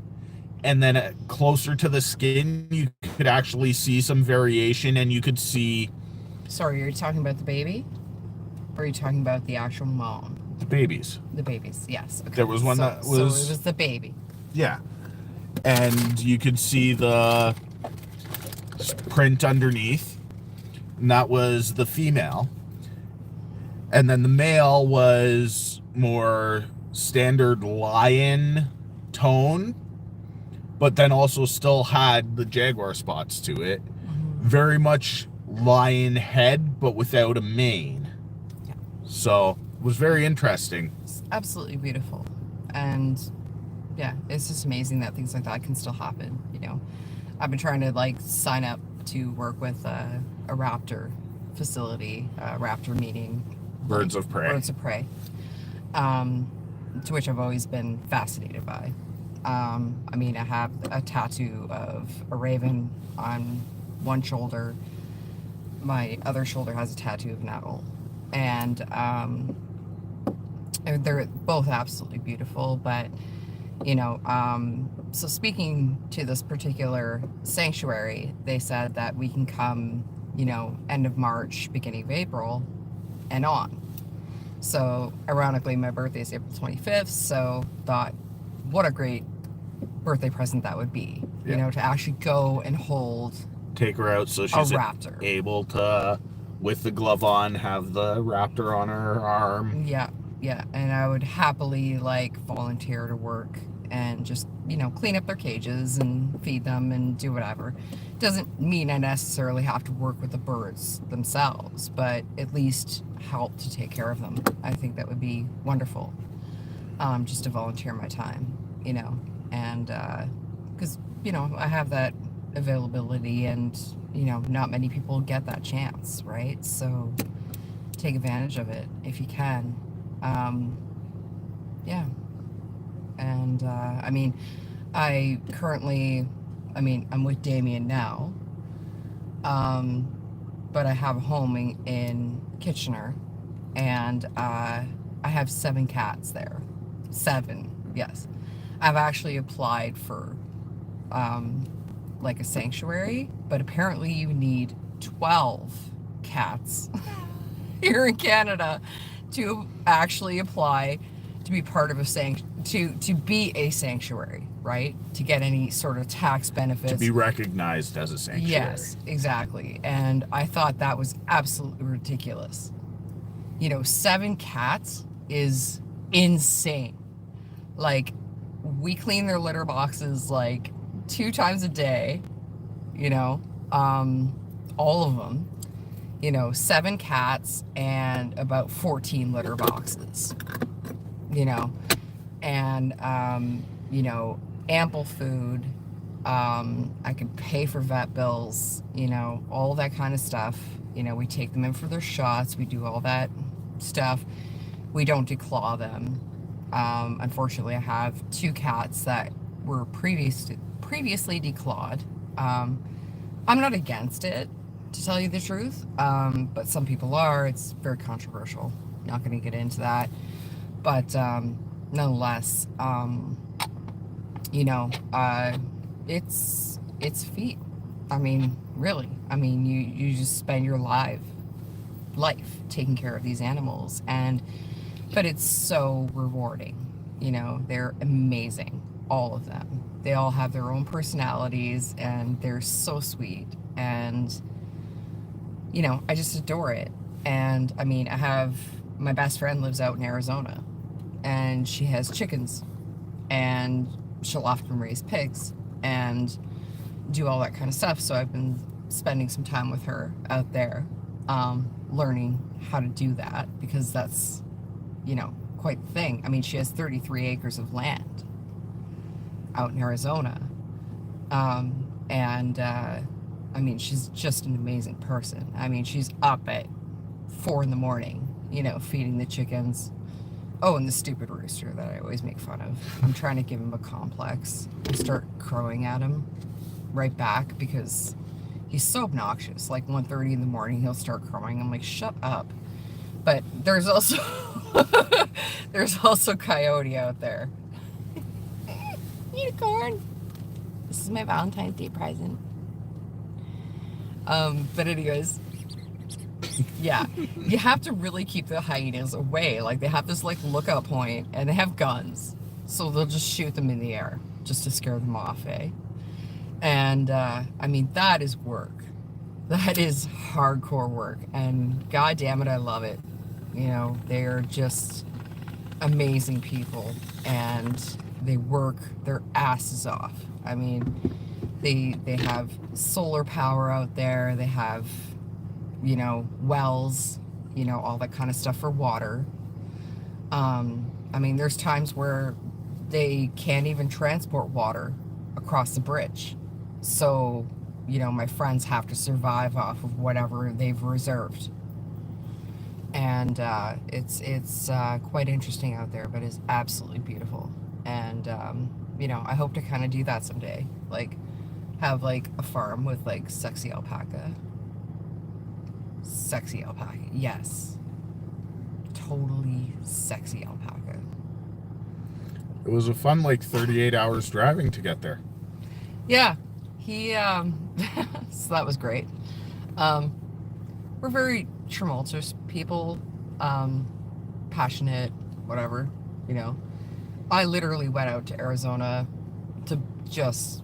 and then closer to the skin you could actually see some variation, and you could see... Sorry, are you talking about the baby? Or are you talking about the actual mom? The babies. The babies, yes. Okay. There was one that was... So it was the baby. Yeah. And you could see the print underneath, and that was the female. And then the male was more standard lion tone, but then also still had the jaguar spots to it. Very much lion head, but without a mane. Yeah. So it was very interesting. It's absolutely beautiful. And yeah, it's just amazing that things like that can still happen. You know, I've been trying to like sign up to work with a raptor facility, a raptor meeting. Birds of prey. Birds of prey. To which I've always been fascinated by. I mean, I have a tattoo of a raven on one shoulder. My other shoulder has a tattoo of an owl. And they're both absolutely beautiful, but you know, so speaking to this particular sanctuary, they said that we can come, you know, end of March, beginning of April, and on. So ironically, my birthday is April 25th, so thought, what a great birthday present that would be, you know, to actually go and hold, take her out so she's a raptor, able to, with the glove on, have the raptor on her arm. Yeah, and I would happily like volunteer to work and just, you know, clean up their cages and feed them and do whatever. Doesn't mean I necessarily have to work with the birds themselves, but at least help to take care of them. I think that would be wonderful, just to volunteer my time, you know, and because, you know, I have that availability and, you know, not many people get that chance, right? So take advantage of it if you can. Yeah. And I mean, I'm with Damien now, but I have a home in Kitchener, and I have 7 cats there. 7, yes. I've actually applied for like a sanctuary, but apparently you need 12 cats here in Canada to actually apply to be part of a to be a sanctuary, right? To get any sort of tax benefits. To be recognized as a sanctuary. Yes, exactly. And I thought that was absolutely ridiculous. You know, 7 cats is insane. Like, we clean their litter boxes like 2 times a day, you know, all of them. You know, 7 cats and about 14 litter boxes, you know, and, you know, ample food. I could pay for vet bills, you know, all that kind of stuff. You know, we take them in for their shots. We do all that stuff. We don't declaw them. Unfortunately, I have 2 cats that were previously declawed. I'm not against it, to tell you the truth, but some people are. It's very controversial. Not going to get into that, but nonetheless, you know, it's feet. I mean, really. I mean, you just spend your life taking care of these animals, but it's so rewarding. You know, they're amazing, all of them. They all have their own personalities, and they're so sweet, and you know, I just adore it. And I mean, my best friend lives out in Arizona, and she has chickens, and she'll often raise pigs and do all that kind of stuff. So I've been spending some time with her out there, learning how to do that, because that's, you know, quite the thing. I mean, she has 33 acres of land out in Arizona. I mean, she's just an amazing person. I mean, she's up at 4 in the morning, you know, feeding the chickens. Oh, and the stupid rooster that I always make fun of. I'm trying to give him a complex and start crowing at him right back, because he's so obnoxious. Like 1:30 in the morning, he'll start crowing. I'm like, shut up. But there's also Coyote out there. Unicorn. This is my Valentine's Day present. But anyways, yeah, you have to really keep the hyenas away. Like, they have this like lookout point, and they have guns, so they'll just shoot them in the air just to scare them off, eh? And I mean, that is work. That is hardcore work, and god damn it, I love it. You know, they're just amazing people, and they work their asses off. I mean, they have solar power out there. They have, you know, wells, you know, all that kind of stuff for water. I mean, there's times where they can't even transport water across the bridge. So, you know, my friends have to survive off of whatever they've reserved. And it's quite interesting out there, but it's absolutely beautiful. And, you know, I hope to kind of do that someday. Like, have, like, a farm with, like, sexy alpaca. Sexy alpaca, yes. Totally sexy alpaca. It was a fun, like, 38 hours driving to get there. Yeah, he, so that was great. We're very tumultuous people, passionate, whatever, you know. I literally went out to Arizona to just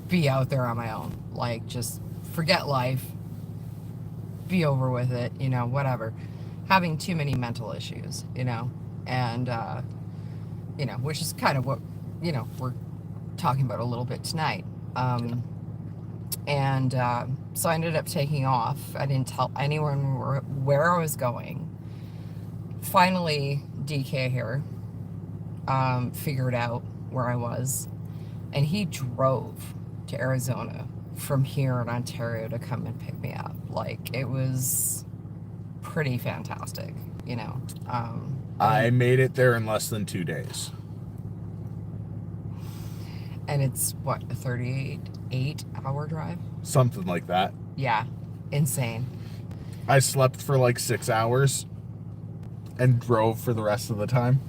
be out there on my own. Like, just forget life, be over with it, you know, whatever. Having too many mental issues, you know, and, you know, which is kind of what, you know, we're talking about a little bit tonight. And so I ended up taking off. I didn't tell anyone where I was going. Finally, DK here figured out where I was, and he drove to Arizona from here in Ontario to come and pick me up. Like, it was pretty fantastic, you know. I made it there in less than 2 days. And it's, what, a 38-hour drive? Something like that. Yeah, insane. I slept for like 6 hours and drove for the rest of the time.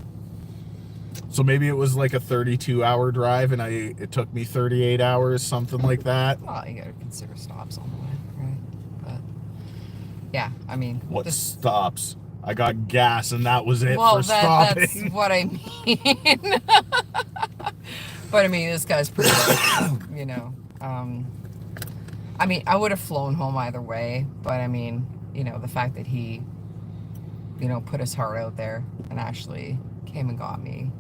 So maybe it was like a 32-hour drive, and it took me 38 hours, something like that. Well, you gotta consider stops on the way, right? But yeah, I mean, What stops? I got gas, and that was it well, for stopping. that's what I mean. But I mean, this guy's pretty good, you know. I mean, I would have flown home either way, but I mean, you know, the fact that he, you know, put his heart out there and actually came and got me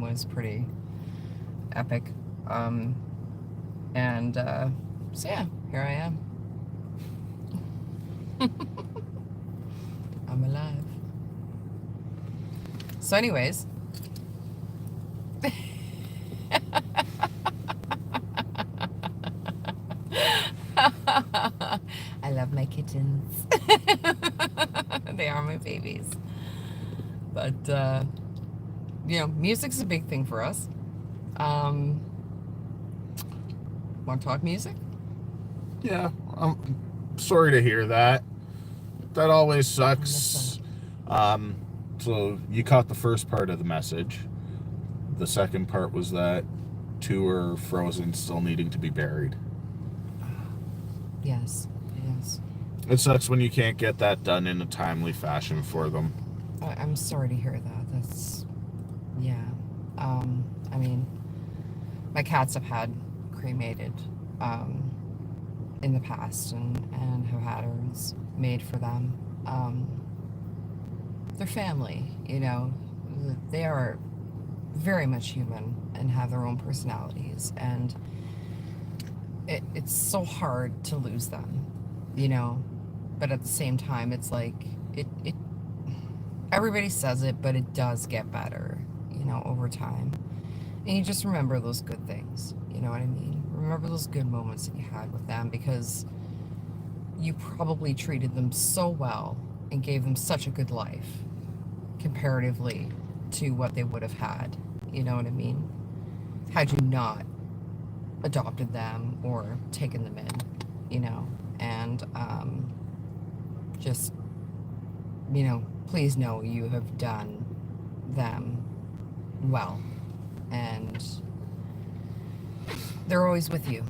was pretty epic. And so yeah, here I am. I'm alive. So anyways, I love my kittens. They are my babies. But you know, music's a big thing for us. Want to talk music? Yeah, I'm sorry to hear that. That always sucks. So you caught the first part of the message. The second part was that two are frozen, still needing to be buried. Yes, yes. It sucks when you can't get that done in a timely fashion for them. I'm sorry to hear that. That's, yeah. I mean, my cats have had cremated in the past and have had urns made for them. Their family, you know, they are very much human and have their own personalities, and it's so hard to lose them, you know, but at the same time, it's like, it everybody says it, but it does get better, you know, over time. And you just remember those good things, you know what I mean? Remember those good moments that you had with them, because you probably treated them so well and gave them such a good life comparatively to what they would have had, you know what I mean? Had you not adopted them or taken them in, you know, and just, you know, please know you have done them well, and they're always with you.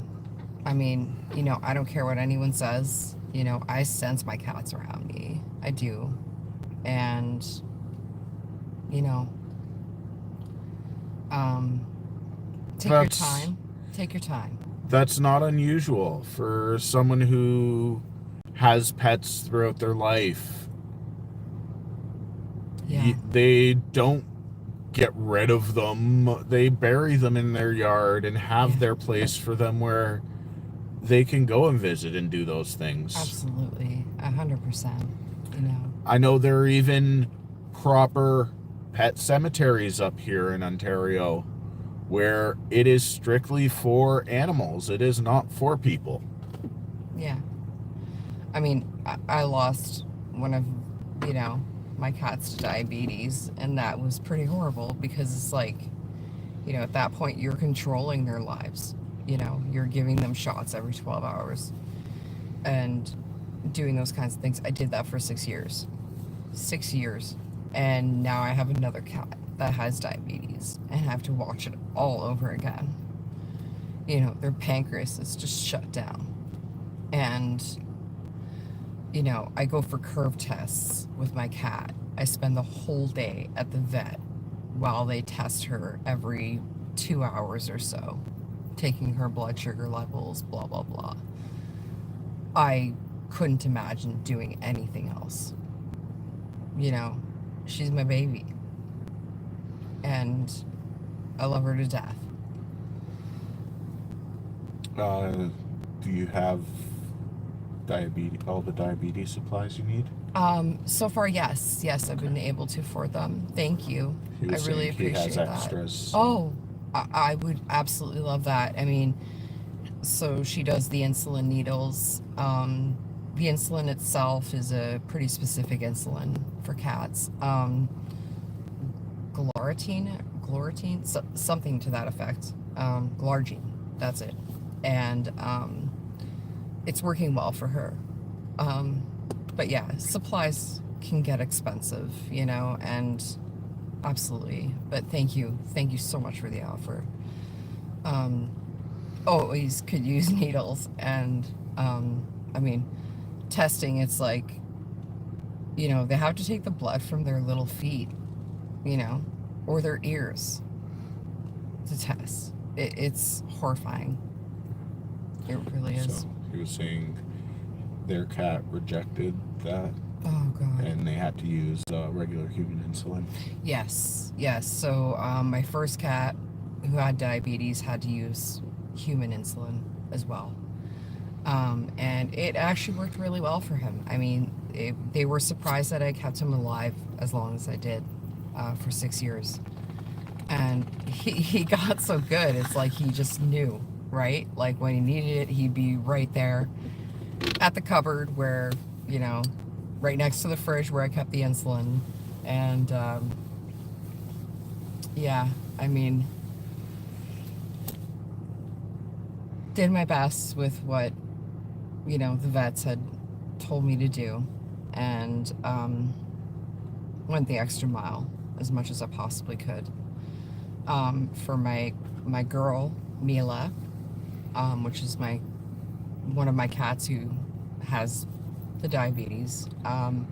I mean, you know, I don't care what anyone says, you know, I sense my cats around me. I do. And, you know, take your time. Take your time. That's not unusual for someone who has pets throughout their life. Yeah. They don't get rid of them. They bury them in their yard and have Yeah. their place for them where they can go and visit and do those things. Absolutely. 100%. You know. I know there are even proper pet cemeteries up here in Ontario where it is strictly for animals. It is not for people. Yeah. I mean, I lost one of, my cats to diabetes, and that was pretty horrible because it's like, at that point you're controlling their lives. You're giving them shots every 12 hours and doing those kinds of things. I did that for 6 years. 6 years. And now I have another cat that has diabetes and have to watch it all over again. Their pancreas is just shut down. And I go for curve tests with my cat. I spend the whole day at the vet while they test her every 2 hours or so, taking her blood sugar levels, blah, blah, blah. I couldn't imagine doing anything else. She's my baby. And I love her to death. Do you have all the diabetes supplies you need? So far, yes. Yes, I've been able to afford them. Thank you. I really appreciate that. Extras. Oh, I would absolutely love that. I mean, so she does the insulin needles. The insulin itself is a pretty specific insulin for cats. Glorantine, something to that effect. Glargine, that's it. And it's working well for her. But yeah, supplies can get expensive, and absolutely. But thank you so much for the offer. Always could use needles, and I mean, testing, it's like, they have to take the blood from their little feet, or their ears to test. It's horrifying. It really is. So he was saying their cat rejected that. Oh God. And they had to use regular human insulin. Yes. So my first cat, who had diabetes, had to use human insulin as well. And it actually worked really well for him. I mean, they were surprised that I kept him alive as long as I did, for 6 years. And he got so good. It's like he just knew, right? Like when he needed it, he'd be right there at the cupboard where, right next to the fridge where I kept the insulin. And yeah, I mean, did my best with what, the vets had told me to do, and went the extra mile as much as I possibly could. For my girl, Mila, which is one of my cats who has the diabetes. I'm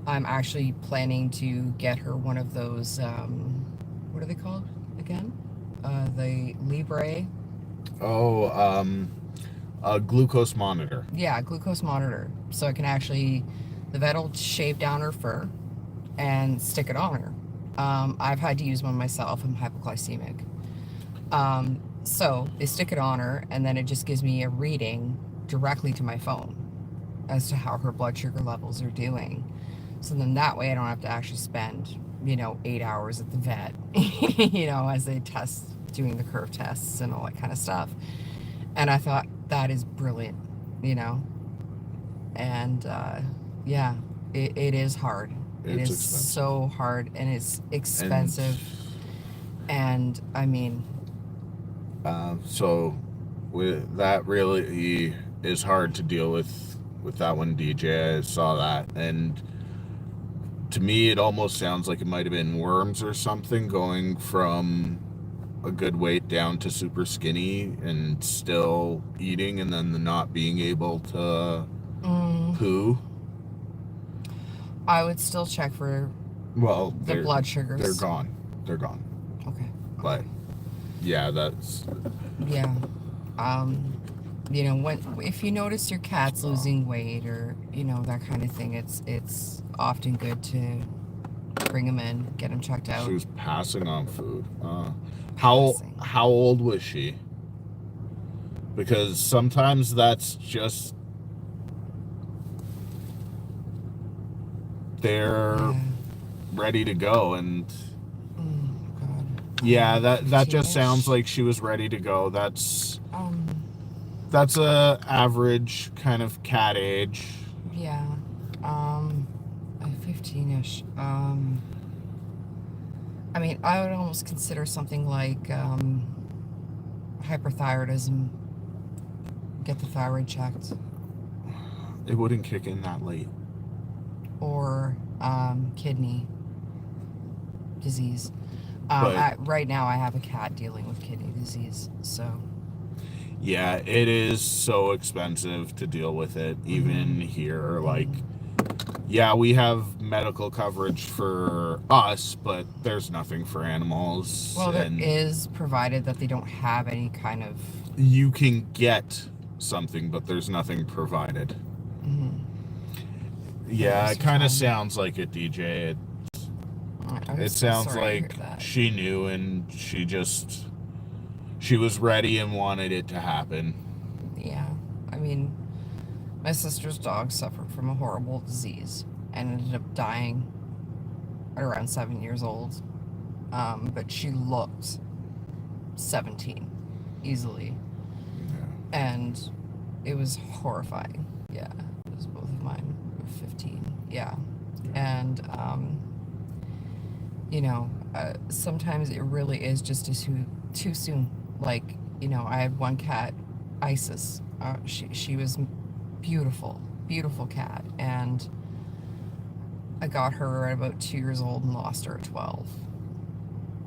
actually planning to get her one of those, what are they called again? The Libre. A glucose monitor. Yeah, glucose monitor. So I can the vet will shave down her fur and stick it on her. I've had to use one myself. I'm hypoglycemic. So they stick it on her, and then it just gives me a reading directly to my phone as to how her blood sugar levels are doing. So then that way I don't have to actually spend, 8 hours at the vet, as they doing the curve tests and all that kind of stuff. And I thought, that is brilliant, and yeah, it is hard. It is expensive. So hard, and it's expensive. And I mean, so that really is hard to deal with that one, DJ. I saw that, and to me it almost sounds like it might have been worms or something, going from a good weight down to super skinny and still eating, and then the not being able to poo. I would still check for the blood sugars. They're gone. Okay. But yeah, that's if you notice your cat's losing weight, or that kind of thing, it's often good to bring him in, get him checked out. She was passing on food. Passing. How old was she? Because sometimes that's just they're ready to go, and God. yeah, that just 15-ish? sounds like she was ready to go. That's a average kind of cat age. Yeah. 15-ish. I mean, I would almost consider something like hyperthyroidism. Get the thyroid checked. It wouldn't kick in that late. Or kidney disease. But right now, I have a cat dealing with kidney disease, so. yeah, it is so expensive to deal with it, even here. Like, yeah, we have medical coverage for us, but there's nothing for animals. Well, there is, provided that they don't have any kind of... You can get something, but there's nothing provided. Yeah, it kind of sounds like it, DJ. It sounds like she knew, and she was ready and wanted it to happen. Yeah. I mean, my sister's dog suffered from a horrible disease and ended up dying at around 7 years old. But she looked 17 easily. Yeah. And it was horrifying. Yeah. It was both of mine were 15. Yeah. And, you know, sometimes it really is just too soon. Like, you know, I had one cat, Isis. She was beautiful, beautiful cat. And I got her at about 2 years old and lost her at 12.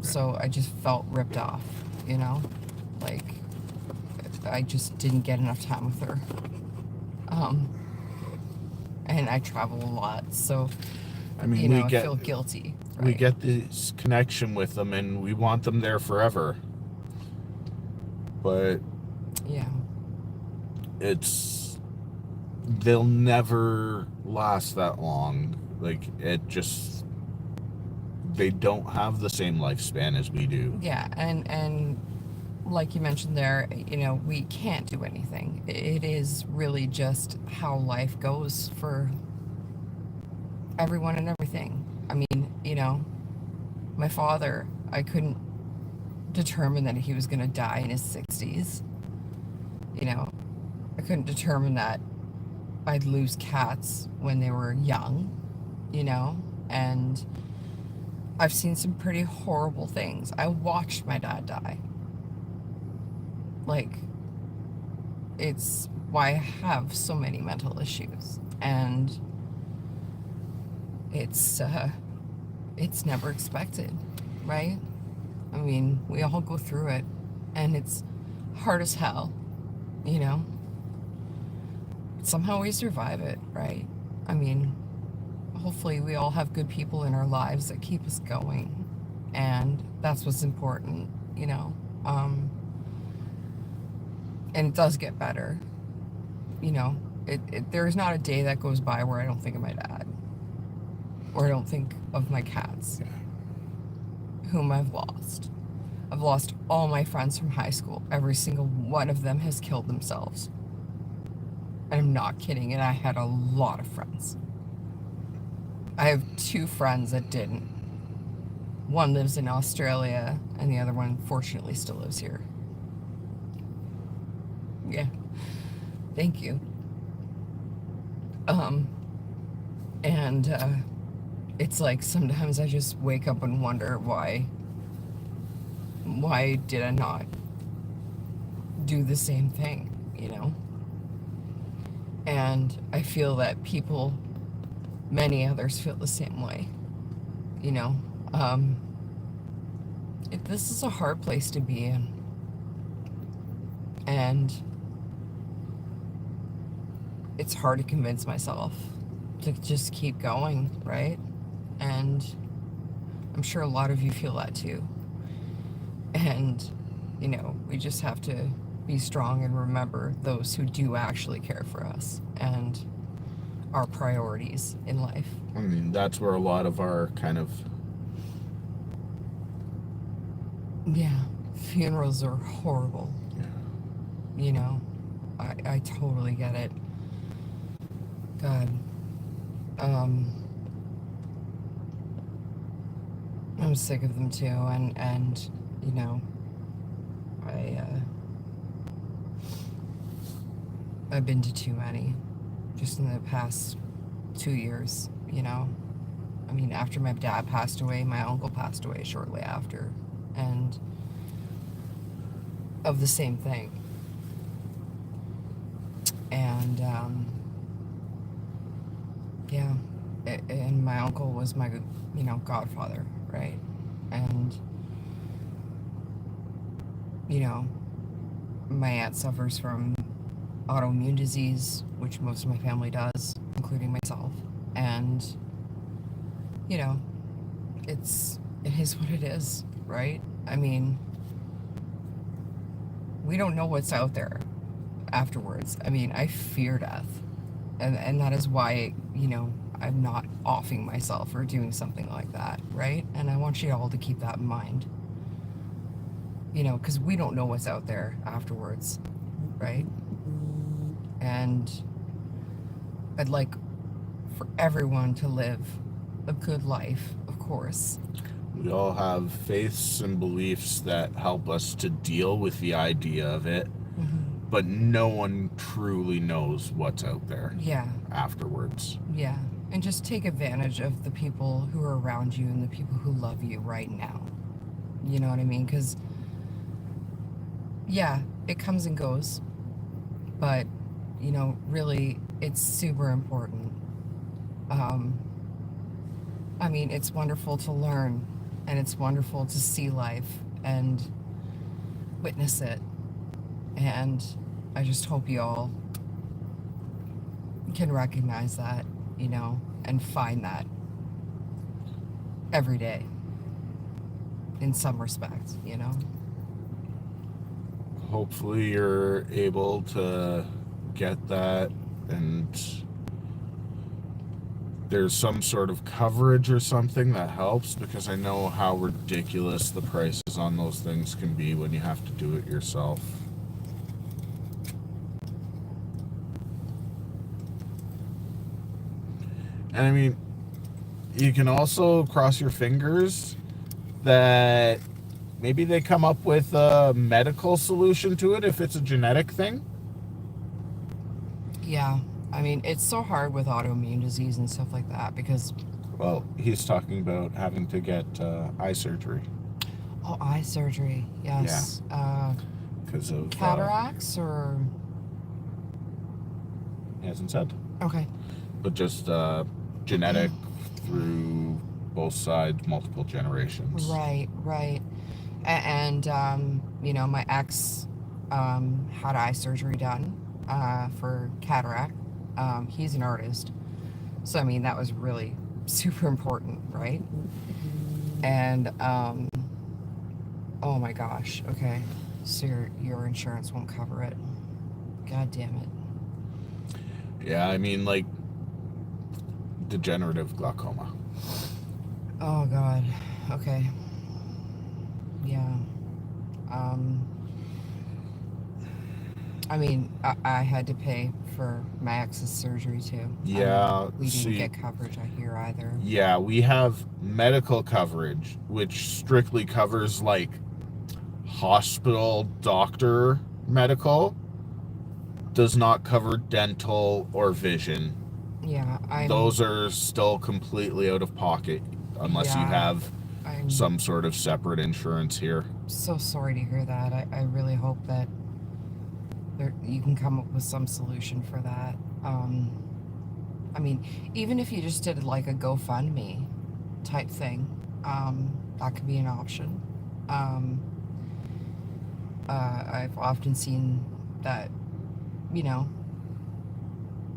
So I just felt ripped off, you know? Like, I just didn't get enough time with her. And I travel a lot, so, I mean, you know, I feel guilty. Right? We get this connection with them, and we want them there forever. But yeah, they'll never last that long. Like, they don't have the same lifespan as we do. Yeah, and like you mentioned there, you know, we can't do anything. It is really just how life goes for everyone and everything. I mean, you know, my father, I couldn't determine that he was going to die in his 60s. You know, I couldn't determine that I'd lose cats when they were young, you know, and I've seen some pretty horrible things. I watched my dad die. Like, it's why I have so many mental issues, and it's never expected, right? I mean, we all go through it, and it's hard as hell, you know? Somehow we survive it, right? I mean, hopefully we all have good people in our lives that keep us going, and that's what's important, you know? And it does get better, you know? There's not a day that goes by where I don't think of my dad, or I don't think of my cats, whom I've lost. I've lost all my friends from high school. Every single one of them has killed themselves. And I'm not kidding, and I had a lot of friends. I have 2 friends that didn't. One lives in Australia, and the other one, fortunately, still lives here. Yeah. Thank you. And it's like sometimes I just wake up and wonder why did I not do the same thing, you know? And I feel that many others feel the same way, you know? This is a hard place to be in. And it's hard to convince myself to just keep going, right? And I'm sure a lot of you feel that too. And, you know, we just have to be strong and remember those who do actually care for us and our priorities in life. I mean, that's where a lot of our kind of Yeah, funerals are horrible. You know, I totally get it. God, um, I'm sick of them too, and you know, I I've been to too many, just in the past 2 years. You know, I mean, after my dad passed away, my uncle passed away shortly after, and of the same thing. And yeah, and my uncle was my, godfather, right? And you know, my aunt suffers from autoimmune disease, which most of my family does, including myself. And you know, it is what it is, right? I mean, we don't know what's out there afterwards. I mean, I fear death. And that is why, I'm not offing myself or doing something like that, right? And I want you all to keep that in mind. Because we don't know what's out there afterwards, right? And I'd like for everyone to live a good life, of course. We all have faiths and beliefs that help us to deal with the idea of it, but no one truly knows what's out there afterwards. Yeah. And just take advantage of the people who are around you and the people who love you right now. You know what I mean? Because, yeah, it comes and goes. But, really, it's super important. I mean, it's wonderful to learn, and it's wonderful to see life and witness it. And I just hope you all can recognize that, and find that every day in some respect, Hopefully you're able to get that, and there's some sort of coverage or something that helps, because I know how ridiculous the prices on those things can be when you have to do it yourself. And I mean, you can also cross your fingers that maybe they come up with a medical solution to it if it's a genetic thing. Yeah. I mean, it's so hard with autoimmune disease and stuff like that because... Well, he's talking about having to get eye surgery. Oh, eye surgery. Yes. Yeah. Because of... cataracts or... He hasn't said. Okay. But just genetic through both sides, multiple generations. Right. And, my ex had eye surgery done for cataract. He's an artist. So, I mean, that was really super important, right? And, oh my gosh. Okay. So your insurance won't cover it. God damn it. Yeah, I mean, like, degenerative glaucoma. Oh, God. Okay. Yeah. I mean, I had to pay for my ex's surgery, too. Yeah. We didn't get coverage, I hear, either. Yeah, we have medical coverage, which strictly covers, like, hospital doctor medical. Does not cover dental or vision. Yeah, those are still completely out of pocket unless you have some sort of separate insurance here. So sorry to hear that. I really hope that you can come up with some solution for that. I mean, even if you just did like a GoFundMe type thing, that could be an option. I've often seen that,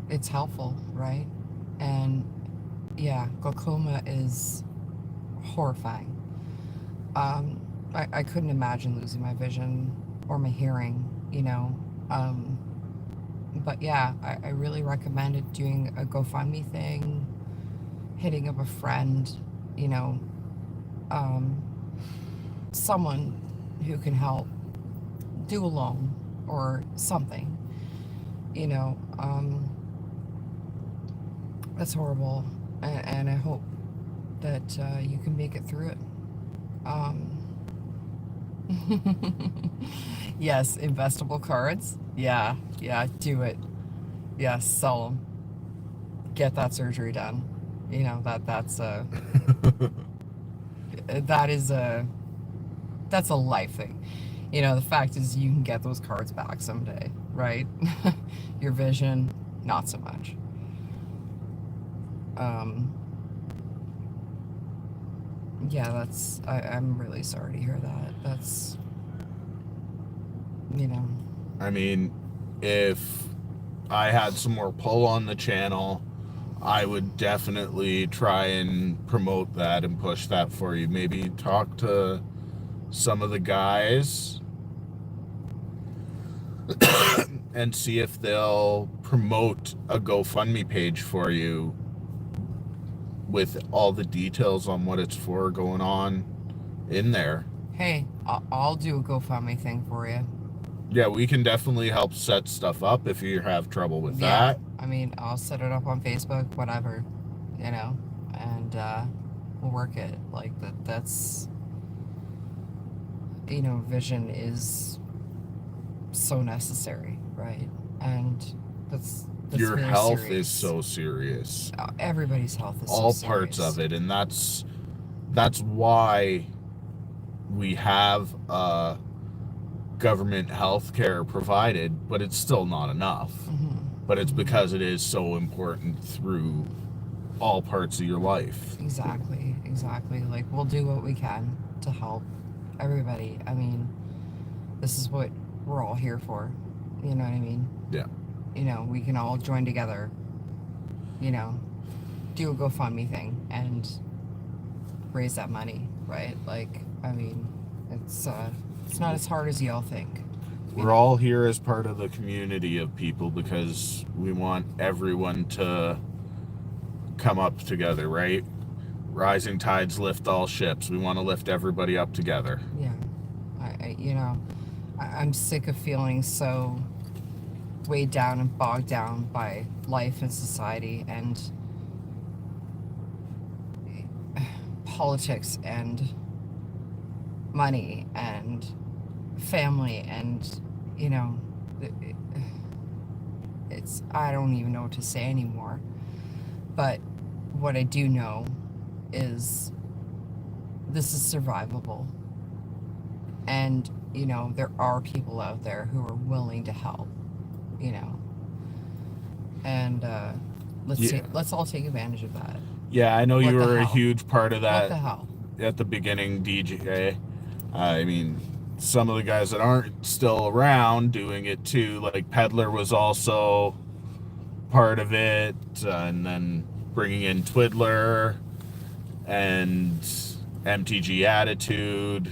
it's helpful, right? And yeah, glaucoma is horrifying. I couldn't imagine losing my vision or my hearing, but yeah, I really recommended doing a GoFundMe thing, hitting up a friend, someone who can help do a loan or something. You know, that's horrible, and I hope that you can make it through it. Um, yes, investable cards. Yeah, do it. Yes, sell them. Get that surgery done. You know that's a that is a that's a life thing. You know, the fact is you can get those cards back someday, right? Your vision, not so much. Um, yeah, I'm really sorry to hear that. That's, you know. I mean, if I had some more pull on the channel, I would definitely try and promote that and push that for you. Maybe talk to some of the guys and see if they'll promote a GoFundMe page for you with all the details on what it's for going on in there. Hey, I'll do a GoFundMe thing for you. Yeah, we can definitely help set stuff up if you have trouble with that. I mean, I'll set it up on Facebook, whatever, you know, and we'll work it. Like that's, you know, vision is so necessary, right? And that's your very health serious. is so serious. Everybody's health is all so parts serious. of it, and that's why we have government health care provided, but it's still not enough. But it's because it is so important through all parts of your life. Exactly. Like, we'll do what we can to help everybody. I mean, this is what we're all here for. You know what I mean? Yeah. You know, we can all join together, you know, do a GoFundMe thing and raise that money, right? Like, I mean, it's not as hard as y'all think. We're all here as part of the community of people because we want everyone to come up together, right? Rising tides lift all ships. We want to lift everybody up together. Yeah. I'm sick of feeling so weighed down and bogged down by life and society and politics and money and family, and you know, it's I don't even know what to say anymore. But what I do know is this is survivable, and you know, there are people out there who are willing to help, you know, and let's all take advantage of that. Yeah, I know What you the were a hell? huge part of that What the hell? at the beginning, DJ. I mean, some of the guys that aren't still around doing it too, like Peddler was also part of it, and then bringing in Twiddler and MTG Attitude,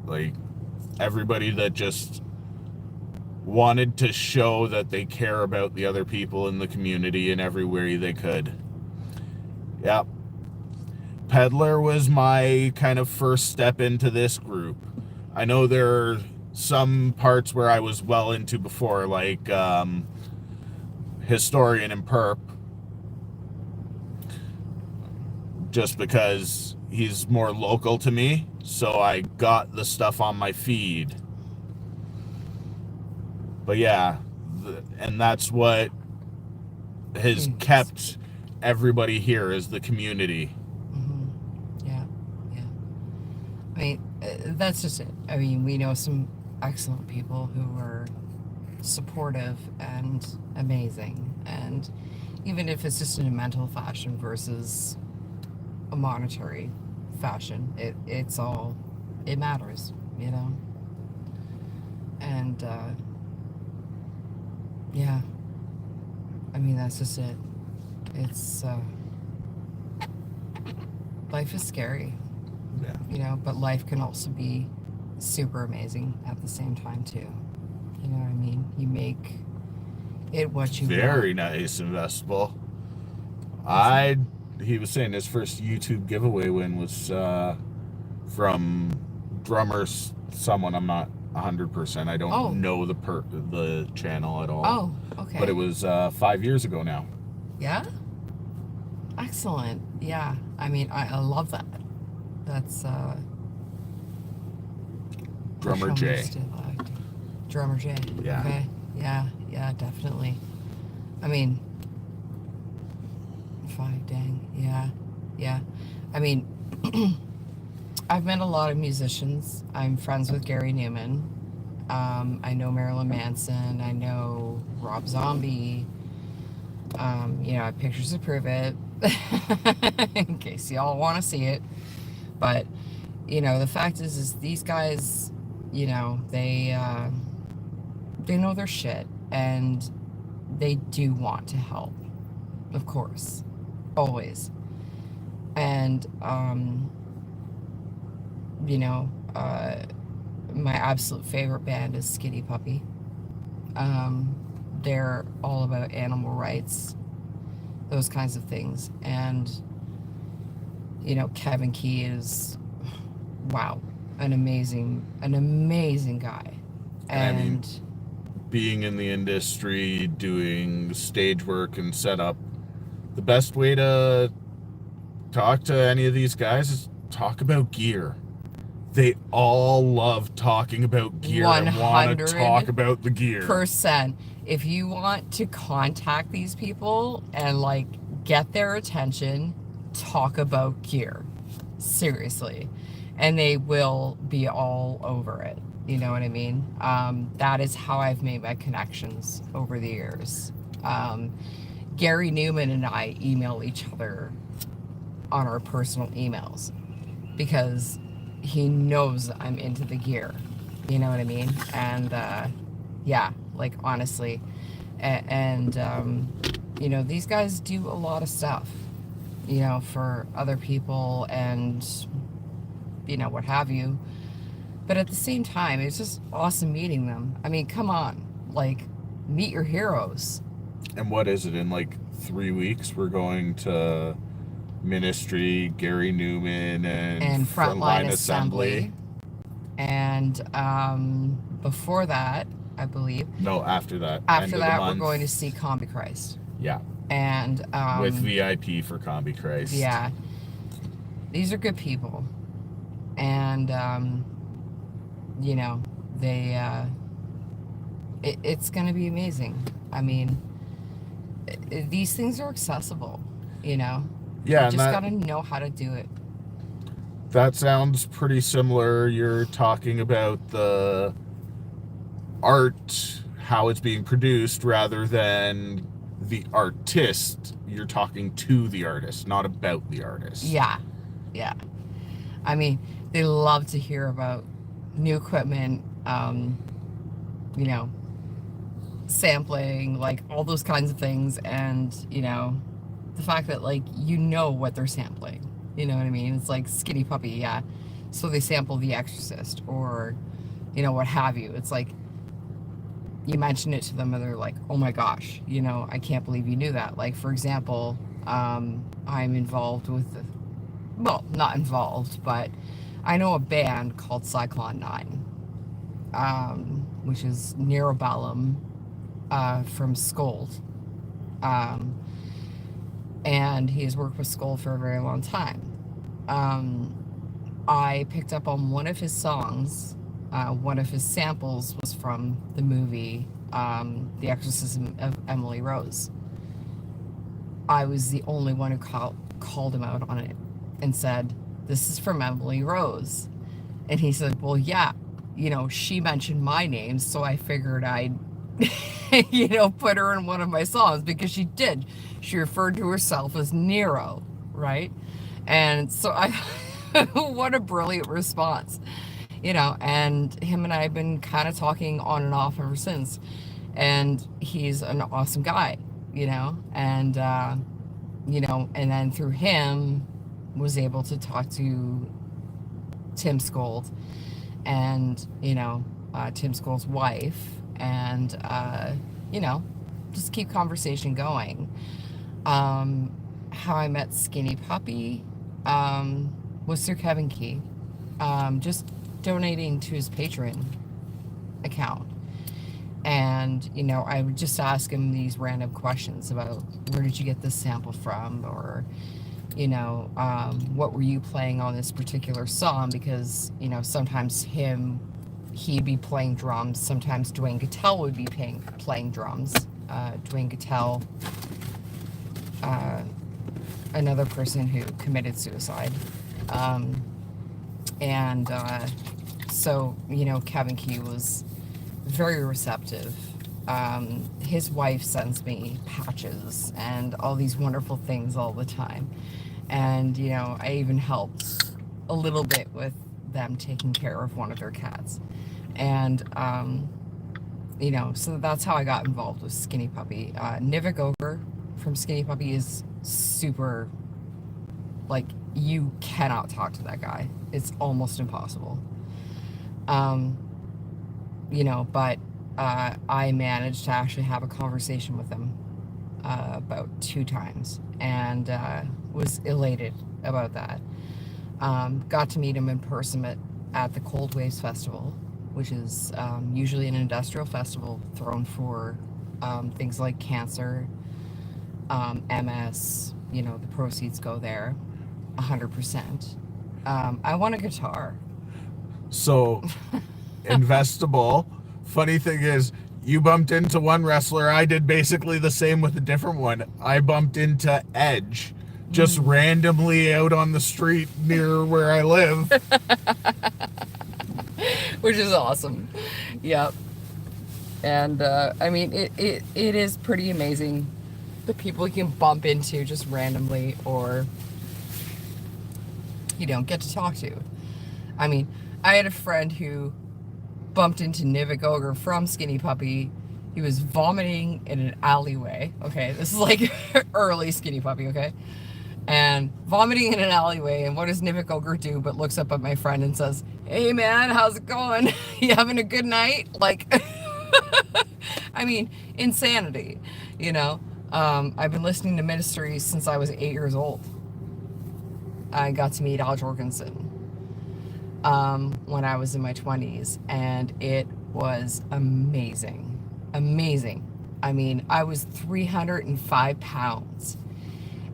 like everybody that just wanted to show that they care about the other people in the community in every way they could. Yep. Peddler was my kind of first step into this group. I know there are some parts where I was well into before, like Historian and Perp, just because he's more local to me, so I got the stuff on my feed. But yeah, and that's what has kept everybody here, is the community. Yeah. I mean, that's just it. I mean, we know some excellent people who are supportive and amazing, and even if it's just in a mental fashion versus a monetary fashion, it matters, you know. And yeah, I mean, that's just it. It's life is scary, Yeah. you know, but life can also be super amazing at the same time too. You know what I mean? You make it what you Very want. nice, investable. He was saying his first YouTube giveaway win was from drummer's someone I'm not 100%. I don't Oh. know the channel at all. Oh, okay. But it was 5 years ago now. Yeah? Excellent. Yeah. I mean, I love that. That's Drummer J. Drummer J. Yeah. Okay. Yeah, definitely. I mean, 5, dang. Yeah. I mean, I've met a lot of musicians. I'm friends with Gary Newman. I know Marilyn Manson. I know Rob Zombie. I have pictures to prove it, in case y'all want to see it. But, the fact is these guys, they know their shit, and they do want to help, of course, always. And, my absolute favorite band is Skinny Puppy. They're all about animal rights, those kinds of things. And, Kevin Key is, wow, an amazing guy. And I mean, being in the industry, doing stage work and setup, the best way to talk to any of these guys is talk about gear. They all love talking about gear and want to talk about the gear. %. If you want to contact these people and get their attention, talk about gear. Seriously. And they will be all over it. You know what I mean? That is how I've made my connections over the years. Gary Newman and I email each other on our personal emails because he knows I'm into the gear. You know what I mean? And honestly. And these guys do a lot of stuff, for other people and, what have you. But at the same time, it's just awesome meeting them. I mean, come on, meet your heroes. And what is it, in 3 weeks, we're going to Ministry, Gary Newman, and Frontline Assembly. And before that, I believe. No, after that. After that, we're going to see Combi Christ. Yeah. And with VIP for Combi Christ. Yeah. These are good people. And it's going to be amazing. I mean, these things are accessible, Yeah, you just got to know how to do it. That sounds pretty similar. You're talking about the art, how it's being produced, rather than the artist. You're talking to the artist, not about the artist. Yeah. I mean, they love to hear about new equipment, sampling, all those kinds of things, and, the fact that, what they're sampling. You know what I mean? It's like Skinny Puppy, yeah. So they sample The Exorcist or, what have you. It's like, you mention it to them and they're like, oh my gosh, I can't believe you knew that. For example, I'm involved with, not involved, but I know a band called Cyclone 9, which is Nerobellum from Scold. And he has worked with Skull for a very long time. I picked up on one of his songs. One of his samples was from the movie The Exorcism of Emily Rose. I was the only one who called him out on it and said, this is from Emily Rose. And he said, well, yeah, she mentioned my name, so I figured I'd put her in one of my songs, because she did. She referred to herself as Nero, right? And so what a brilliant response, and him and I have been kind of talking on and off ever since. And he's an awesome guy, and, and then through him was able to talk to Tim Scold and, Tim Scold's wife, and, just keep conversation going. How I met Skinny Puppy was through Kevin Key. Just donating to his Patreon account. And, you know, I would just ask him these random questions about where did you get this sample from? Or, you know, what were you playing on this particular song? Because, you know, sometimes he'd be playing drums. Sometimes Dwayne Gattell would be playing drums. Dwayne Gattell, another person who committed suicide. So, you know, Kevin Key was very receptive. His wife sends me patches and all these wonderful things all the time. And, you know, I even helped a little bit with them taking care of one of their cats. And, you know, so that's how I got involved with Skinny Puppy. Nivek Ogre from Skinny Puppy is super, like, you cannot talk to that guy. It's almost impossible. You know, but I managed to actually have a conversation with him about 2 times, and was elated about that. Got to meet him in person at the Cold Waves Festival, which is usually an industrial festival thrown for things like cancer, MS. You know, the proceeds go there 100%. I won a guitar. So, investable. Funny thing is, you bumped into one wrestler. I did basically the same with a different one. I bumped into Edge just randomly out on the street near where I live. Which is awesome. Yep. And I mean, it is pretty amazing the people you can bump into just randomly, or you don't get to talk to. I mean, I had a friend who bumped into Nivek Ogre from Skinny Puppy. He was vomiting in an alleyway. Okay, this is like early Skinny Puppy, okay? And vomiting in an alleyway, and what does Nivek Ogre do but looks up at my friend and says, "Hey man, how's it going? You having a good night?" Like, I mean, insanity, you know? I've been listening to Ministry since I was 8 years old. I got to meet Al Jorgensen when I was in my 20s, and it was amazing. Amazing. I mean, I was 305 pounds,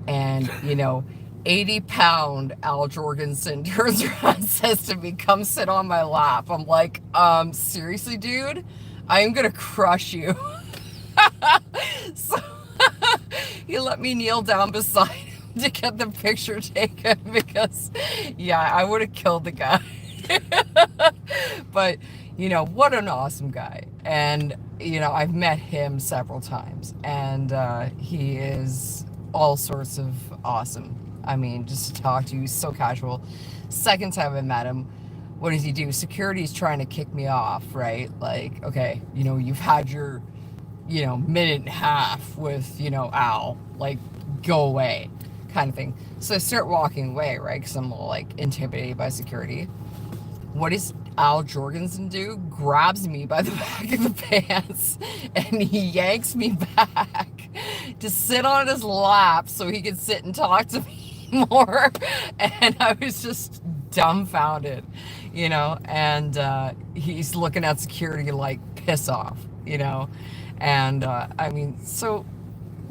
and, you know, 80-pound Al Jorgensen turns around and says to me, "Come sit on my lap." I'm like, seriously, dude? I am gonna crush you. So he let me kneel down beside him to get the picture taken, because, yeah, I would have killed the guy. But, you know, what an awesome guy. And, you know, I've met him several times, and he is all sorts of awesome. I mean, just to talk to you, he's so casual. Second time I met him, what does he do? Security's trying to kick me off, right? Like, okay, you know, you've had your, you know, minute and a half with, you know, Al, like, go away, kind of thing. So I start walking away, right? Because I'm a little, like, intimidated by security. What does Al Jorgensen do? Grabs me by the back of the pants and he yanks me back to sit on his lap so he could sit and talk to me more. And I was just dumbfounded, you know, and he's looking at security like, piss off, you know. And I mean, so,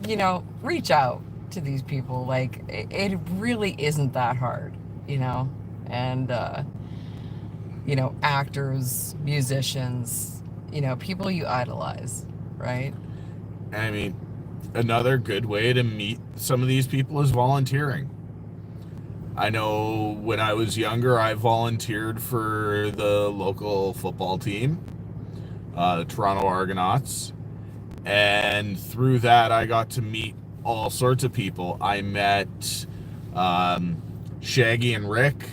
you know, reach out to these people. Like, it really isn't that hard, you know. And you know, actors, musicians, you know, people you idolize, right? I mean, another good way to meet some of these people is volunteering. I know when I was younger, I volunteered for the local football team, the Toronto Argonauts. And through that, I got to meet all sorts of people. I met Shaggy and Rick.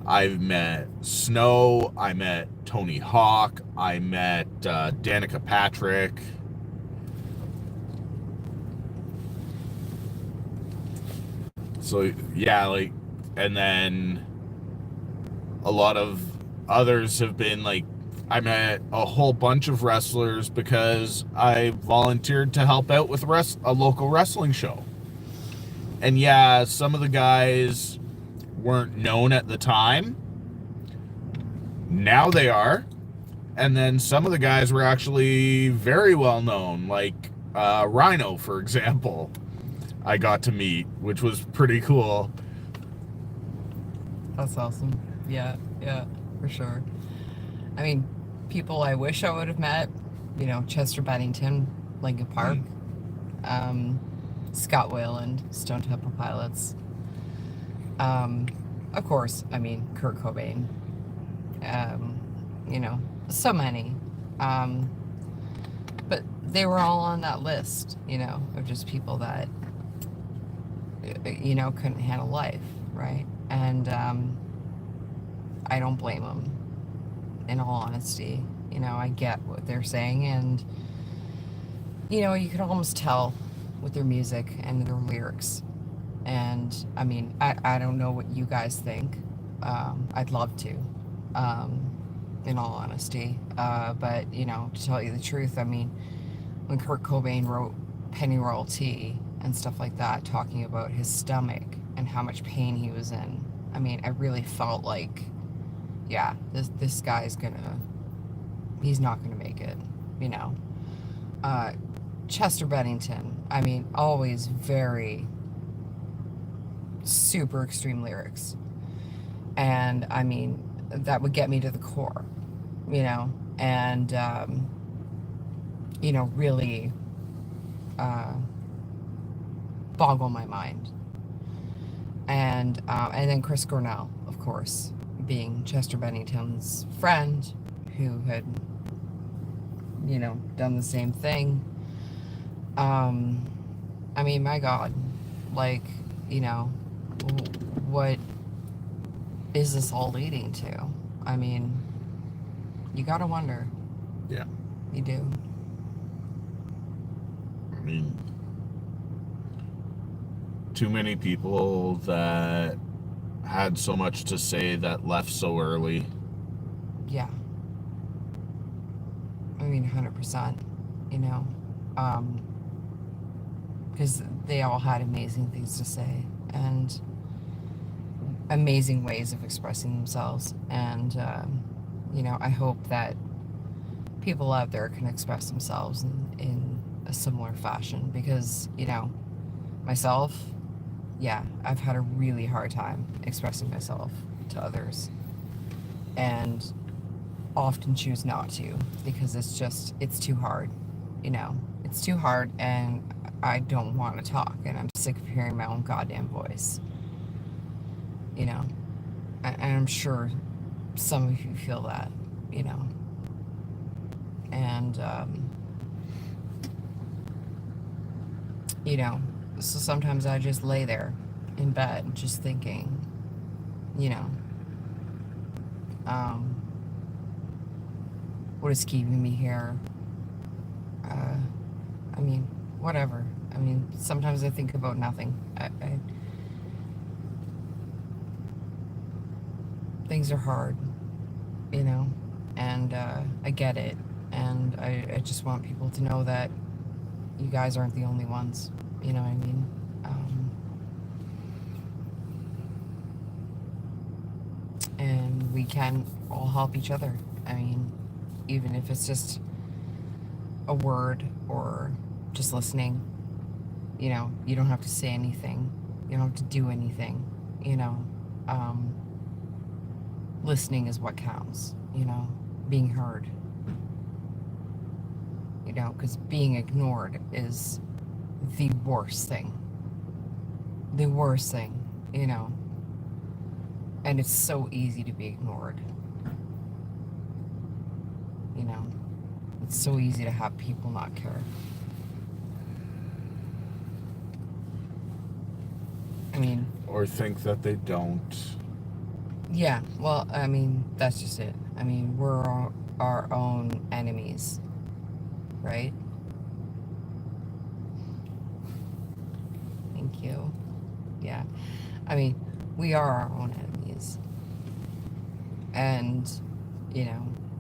I've met Snow. I met Tony Hawk. I met Danica Patrick. So, yeah, like, and then a lot of others have been, like, I met a whole bunch of wrestlers because I volunteered to help out with a local wrestling show. And yeah, some of the guys weren't known at the time, Now they are. And then some of the guys were actually very well known, like Rhino, for example. I got to meet, which was pretty cool. That's awesome. Yeah, for sure. I mean, people I wish I would have met, Chester Bennington, Linkin Park, Scott Weiland, Stone Temple Pilots. Of course, I mean, Kurt Cobain. So many. But they were all on that list, of just people that, couldn't handle life, right? And I don't blame them, in all honesty. I get what they're saying, and, you can almost tell with their music and their lyrics. And, I mean, I don't know what you guys think. I'd love to, in all honesty. But, to tell you the truth, I mean, when Kurt Cobain wrote Penny Royalty and stuff like that, talking about his stomach and how much pain he was in, I mean, I really felt like, yeah, this guy's he's not gonna make it, Chester Bennington, I mean, always very super extreme lyrics. And I mean, that would get me to the core, and, really boggle my mind. And then Chris Cornell, of course, being Chester Bennington's friend who had, done the same thing. I mean, my God, like, what is this all leading to? I mean, you gotta wonder. Yeah. You do. I mean, too many people that had so much to say that left so early. Yeah. I mean, 100%, because they all had amazing things to say and amazing ways of expressing themselves. And, I hope that people out there can express themselves in a similar fashion, because, myself, yeah, I've had a really hard time expressing myself to others, and often choose not to, because it's too hard, it's too hard, and I don't want to talk, and I'm sick of hearing my own goddamn voice, and I'm sure some of you feel that, and, so sometimes I just lay there in bed just thinking, what is keeping me here? I mean, whatever. I mean, sometimes I think about nothing. Things are hard, and I get it. And I just want people to know that you guys aren't the only ones. You know what I mean? And we can all help each other. I mean, even if it's just a word or just listening, you don't have to say anything. You don't have to do anything, listening is what counts, being heard, because being ignored is the worst thing. The worst thing, and it's so easy to be ignored, it's so easy to have people not care. I mean, Or think that they don't. yeah, well, I mean, that's just it. I mean, we're our own enemies, right? Thank you. Yeah. I mean, we are our own enemies. And,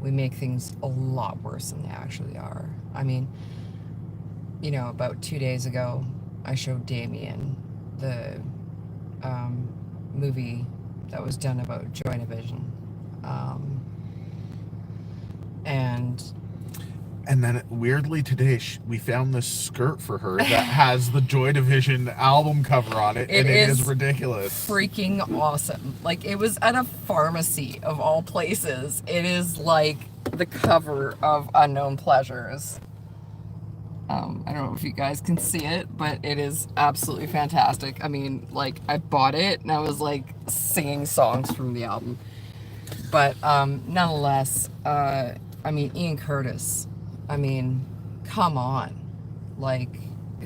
we make things a lot worse than they actually are. I mean, about 2 days ago, I showed Damien the movie that was done about Joy Division. And then weirdly today, we found this skirt for her that has the Joy Division album cover on it, and it is ridiculous. Freaking awesome. Like, it was at a pharmacy of all places. It is like the cover of Unknown Pleasures. I don't know if you guys can see it, but it is absolutely fantastic. I mean, like, I bought it and I was like singing songs from the album. But nonetheless, I mean, Ian Curtis, I mean, come on. Like,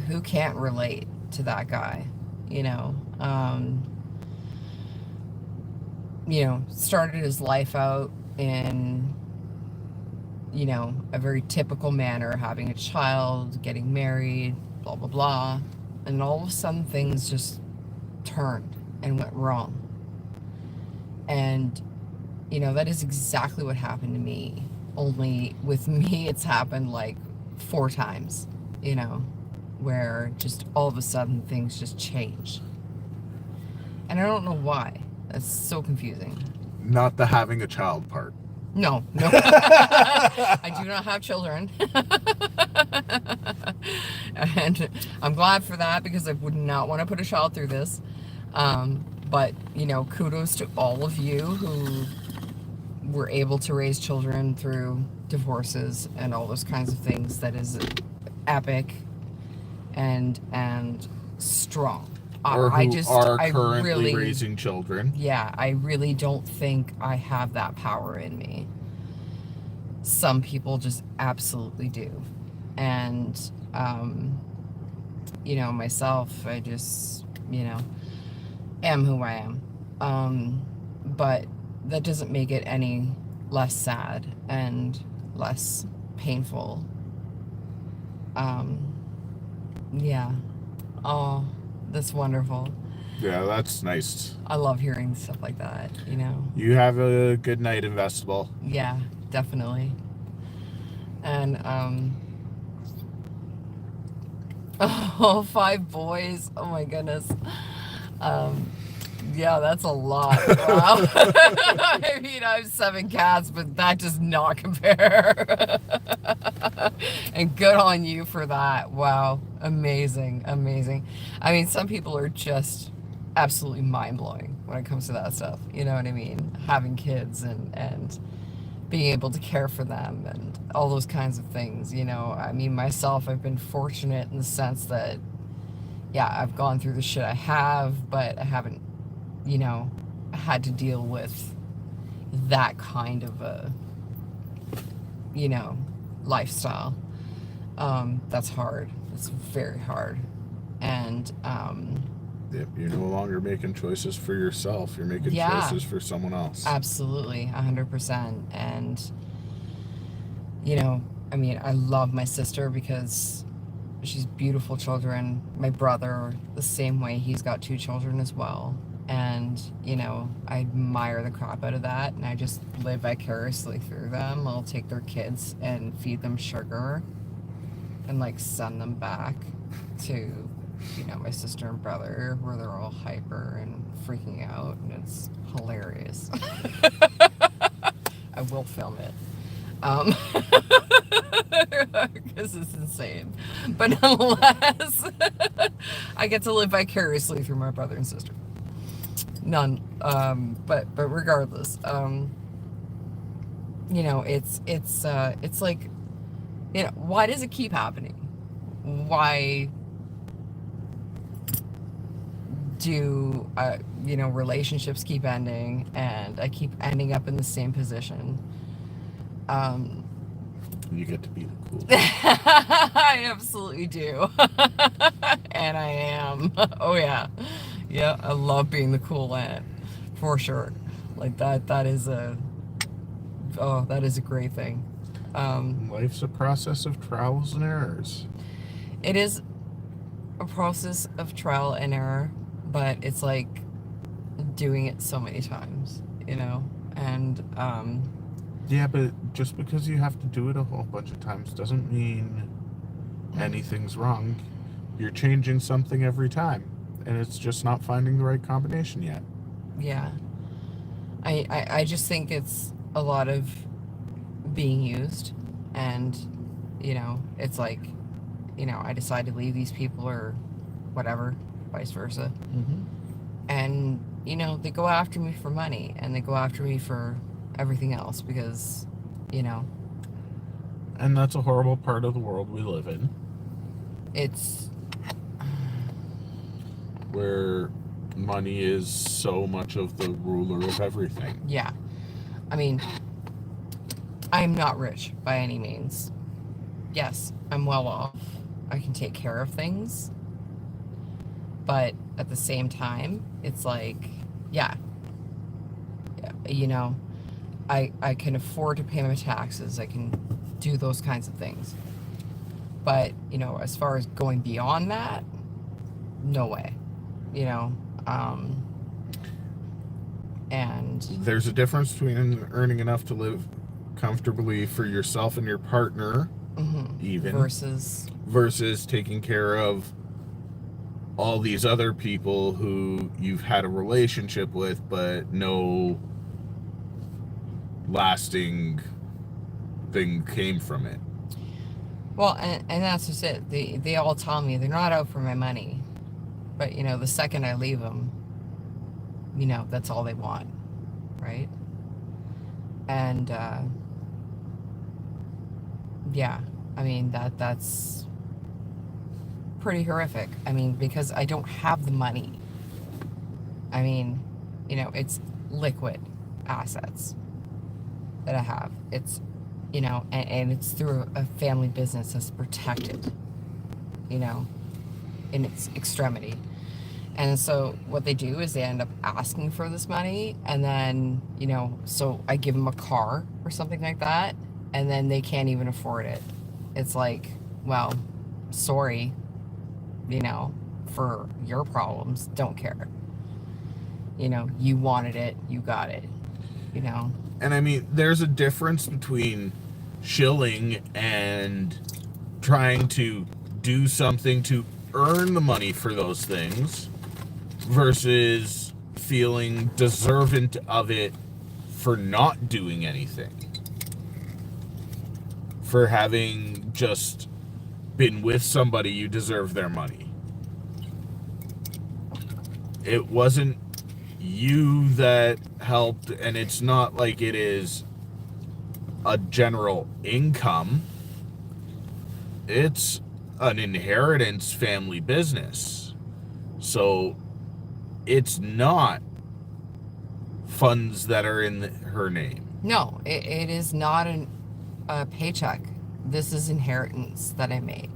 who can't relate to that guy? You know, started his life out in, you know, a very typical manner, having a child, getting married, blah, blah, blah. And all of a sudden things just turned and went wrong. And, you know, that is exactly what happened to me. Only with me, it's happened like 4 times, you know, where just all of a sudden things just change. And I don't know why. That's so confusing. Not the having a child part. No. I do not have children. And I'm glad for that, because I would not want to put a child through this. But, you know, kudos to all of you who were able to raise children through divorces and all those kinds of things. That is epic and strong. Or who are I currently really, raising children. Yeah, I really don't think I have that power in me. Some people just absolutely do. And, you know, myself, I just, you know, am who I am. But that doesn't make it any less sad and less painful. Yeah. Oh, that's wonderful. Yeah, that's nice. I love hearing stuff like that, you know. You have a good night, Investable. Yeah, definitely. And, oh, 5 boys. Oh my goodness. Yeah, that's a lot. Wow. I mean, I have 7 cats, but that does not compare. And good on you for that. Wow. Amazing. Amazing. I mean, some people are just absolutely mind-blowing when it comes to that stuff. You know what I mean? Having kids and being able to care for them and all those kinds of things. You know, I mean, myself, I've been fortunate in the sense that, yeah, I've gone through the shit I have, but I haven't, you know, had to deal with that kind of a, you know, lifestyle. That's hard. It's very hard. And, yep, you're no longer making choices for yourself. You're making choices for someone else. Absolutely, 100%. And, you know, I mean, I love my sister because she's beautiful children. My brother, the same way, he's got 2 children as well. And, you know, I admire the crap out of that, and I just live vicariously through them. I'll take their kids and feed them sugar and, like, send them back to, you know, my sister and brother, where they're all hyper and freaking out, and it's hilarious. I will film it. Because it's insane. But nonetheless, I get to live vicariously through my brother and sister. But regardless, you know, it's like, you know, why does it keep happening? Why do, you know, relationships keep ending, and I keep ending up in the same position? You get to be the cool. I absolutely do. And I am. Oh yeah. Yeah, I love being the cool aunt, for sure. Like that is a great thing. Life's a process of trials and errors. It is a process of trial and error, but it's like doing it so many times, you know? And yeah, but just because you have to do it a whole bunch of times doesn't mean anything's wrong. You're changing something every time, and it's just not finding the right combination yet. Yeah. I just think it's a lot of being used, and it's like, I decide to leave these people or whatever, vice versa. Mm-hmm. And they go after me for money, and they go after me for everything else because And that's a horrible part of the world we live in, it's where money is so much of the ruler of everything. yeah. I mean, I'm not rich by any means. Yes, I'm well off. I can take care of things. But at the same time, it's like, yeah, I can afford to pay my taxes. I can do those kinds of things. But, as far as going beyond that, no way. And There's a difference between earning enough to live comfortably for yourself and your partner, even, versus taking care of all these other people who you've had a relationship with, but no lasting thing came from it. well, and that's just it. They all tell me they're not out for my money. But, the second I leave them, that's all they want, right? And, yeah, I mean, that's pretty horrific. I mean, because I don't have the money. I mean, it's liquid assets that I have. It's, and it's through a family business that's protected, in its extremity. And so what they do is they end up asking for this money, and then, so I give them a car or something like that, and then they can't even afford it. It's like, well, sorry, for your problems, don't care. You wanted it, you got it, And I mean, there's a difference between shilling and trying to do something to earn the money for those things versus feeling deserving of it for not doing anything. For having just been with somebody, you deserve their money. It wasn't you that helped, and it's not like it is a general income. It's an inheritance family business. So it's not funds that are in her name. No, it is not a paycheck. This is inheritance that I make.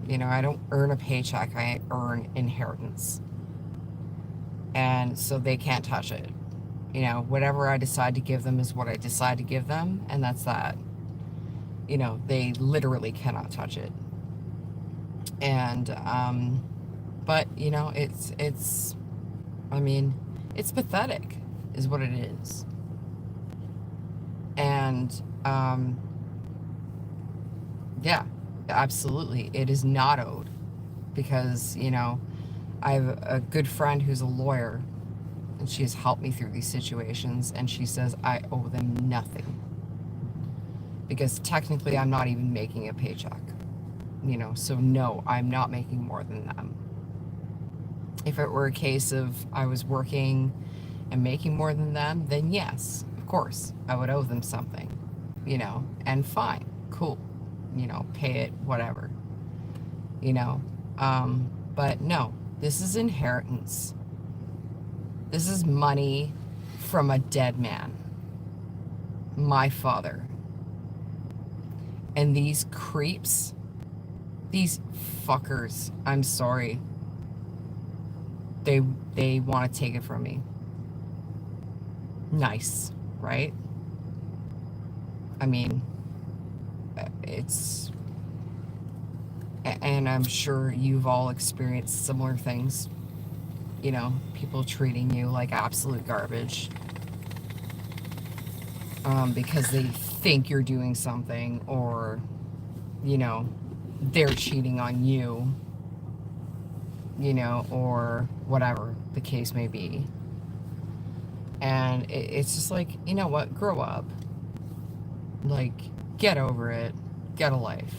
I don't earn a paycheck, I earn inheritance. And so they can't touch it. Whatever I decide to give them is what I decide to give them, and that's that. They literally cannot touch it. And, but, it's, I mean, it's pathetic, is what it is. And, yeah, absolutely, it is not owed. Because, I have a good friend who's a lawyer, and she has helped me through these situations, and she says I owe them nothing. Because technically I'm not even making a paycheck. So no, I'm not making more than them. If it were a case of I was working and making more than them, then yes, of course, I would owe them something. And fine, cool, pay it, whatever. But no, this is inheritance. This is money from a dead man. My father. And these creeps, these fuckers, I'm sorry, they want to take it from me. Nice, right? I mean, it's, and I'm sure you've all experienced similar things. People treating you like absolute garbage because they think you're doing something, or they're cheating on you, or whatever the case may be. And it's just like, what, grow up. Like, get over it. Get a life.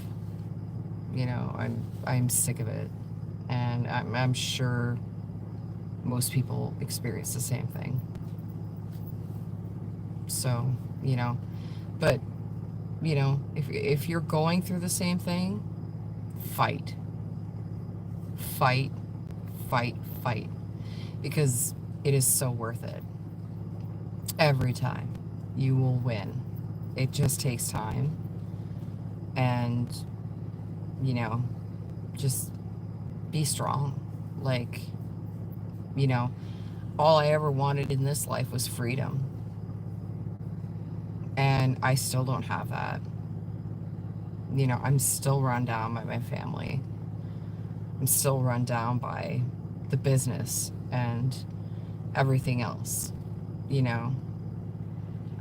You know, I'm sick of it. And I'm sure most people experience the same thing. So, you know, but, you know, if you're going through the same thing, fight. Fight, fight, fight. Because it is so worth it. Every time you will win. It just takes time. And, you know, just be strong. Like, you know, all I ever wanted in this life was freedom. And I still don't have that. You know, I'm still run down by my family. I'm still run down by the business and everything else. You know,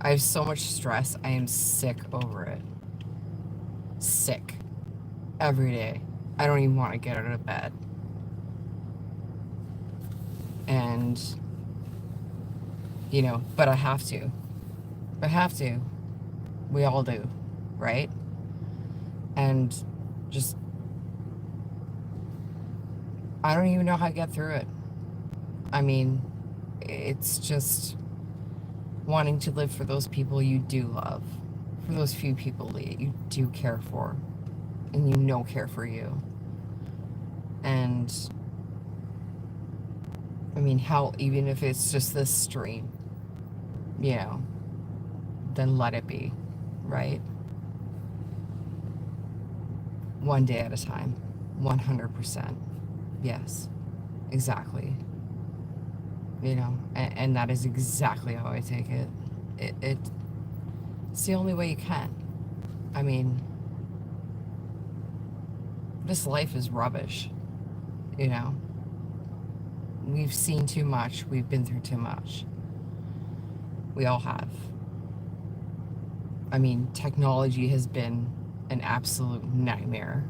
I have so much stress. I am sick over it. Sick. Every day. I don't even want to get out of bed. And, you know, but I have to. I have to. We all do, right? And just, I don't even know how to get through it. I mean, it's just wanting to live for those people you do love, for those few people that you do care for, and you know care for you. And, I mean, hell, even if it's just this stream, you know, then let it be, right? One day at a time, 100%. Yes, exactly. You know, and that is exactly how I take it. It's the only way you can. I mean, this life is rubbish, you know. We've seen too much. We've been through too much. We all have. I mean, technology has been an absolute nightmare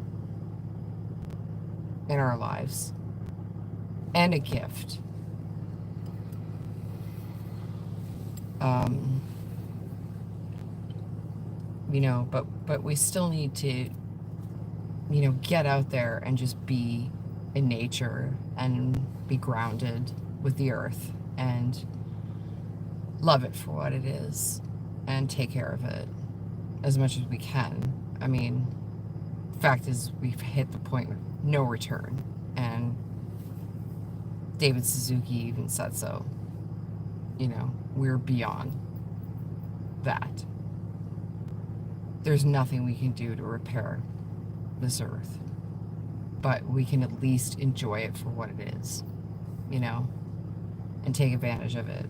in our lives. And a gift. You know, but we still need to, you know, get out there and just be in nature and be grounded with the earth and love it for what it is and take care of it as much as we can. I mean, fact is we've hit the point of no return, and David Suzuki even said so. You know, we're beyond that. There's nothing we can do to repair this earth, but we can at least enjoy it for what it is, you know, and take advantage of it.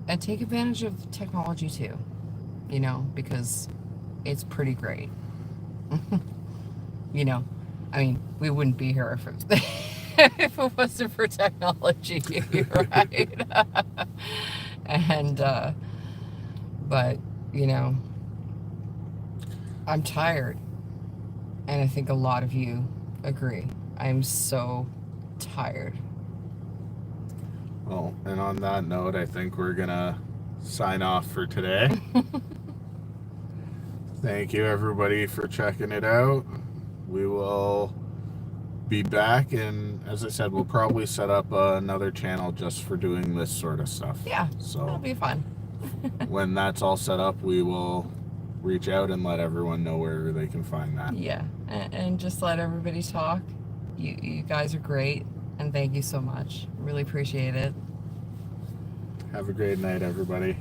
And take advantage of technology too, you know, because it's pretty great. You know, I mean, we wouldn't be here if it wasn't for technology, right? And, but, you know, I'm tired. And I think a lot of you agree. I'm so tired. Well, and on that note, I think we're gonna sign off for today. Thank you, everybody, for checking it out. We will be back, and as I said, we'll probably set up another channel just for doing this sort of stuff. Yeah, so that'll be fun. when that's all set up, we will reach out and let everyone know where they can find that. Yeah, and just let everybody talk. You guys are great, and thank you so much. Really appreciate it. Have a great night, everybody.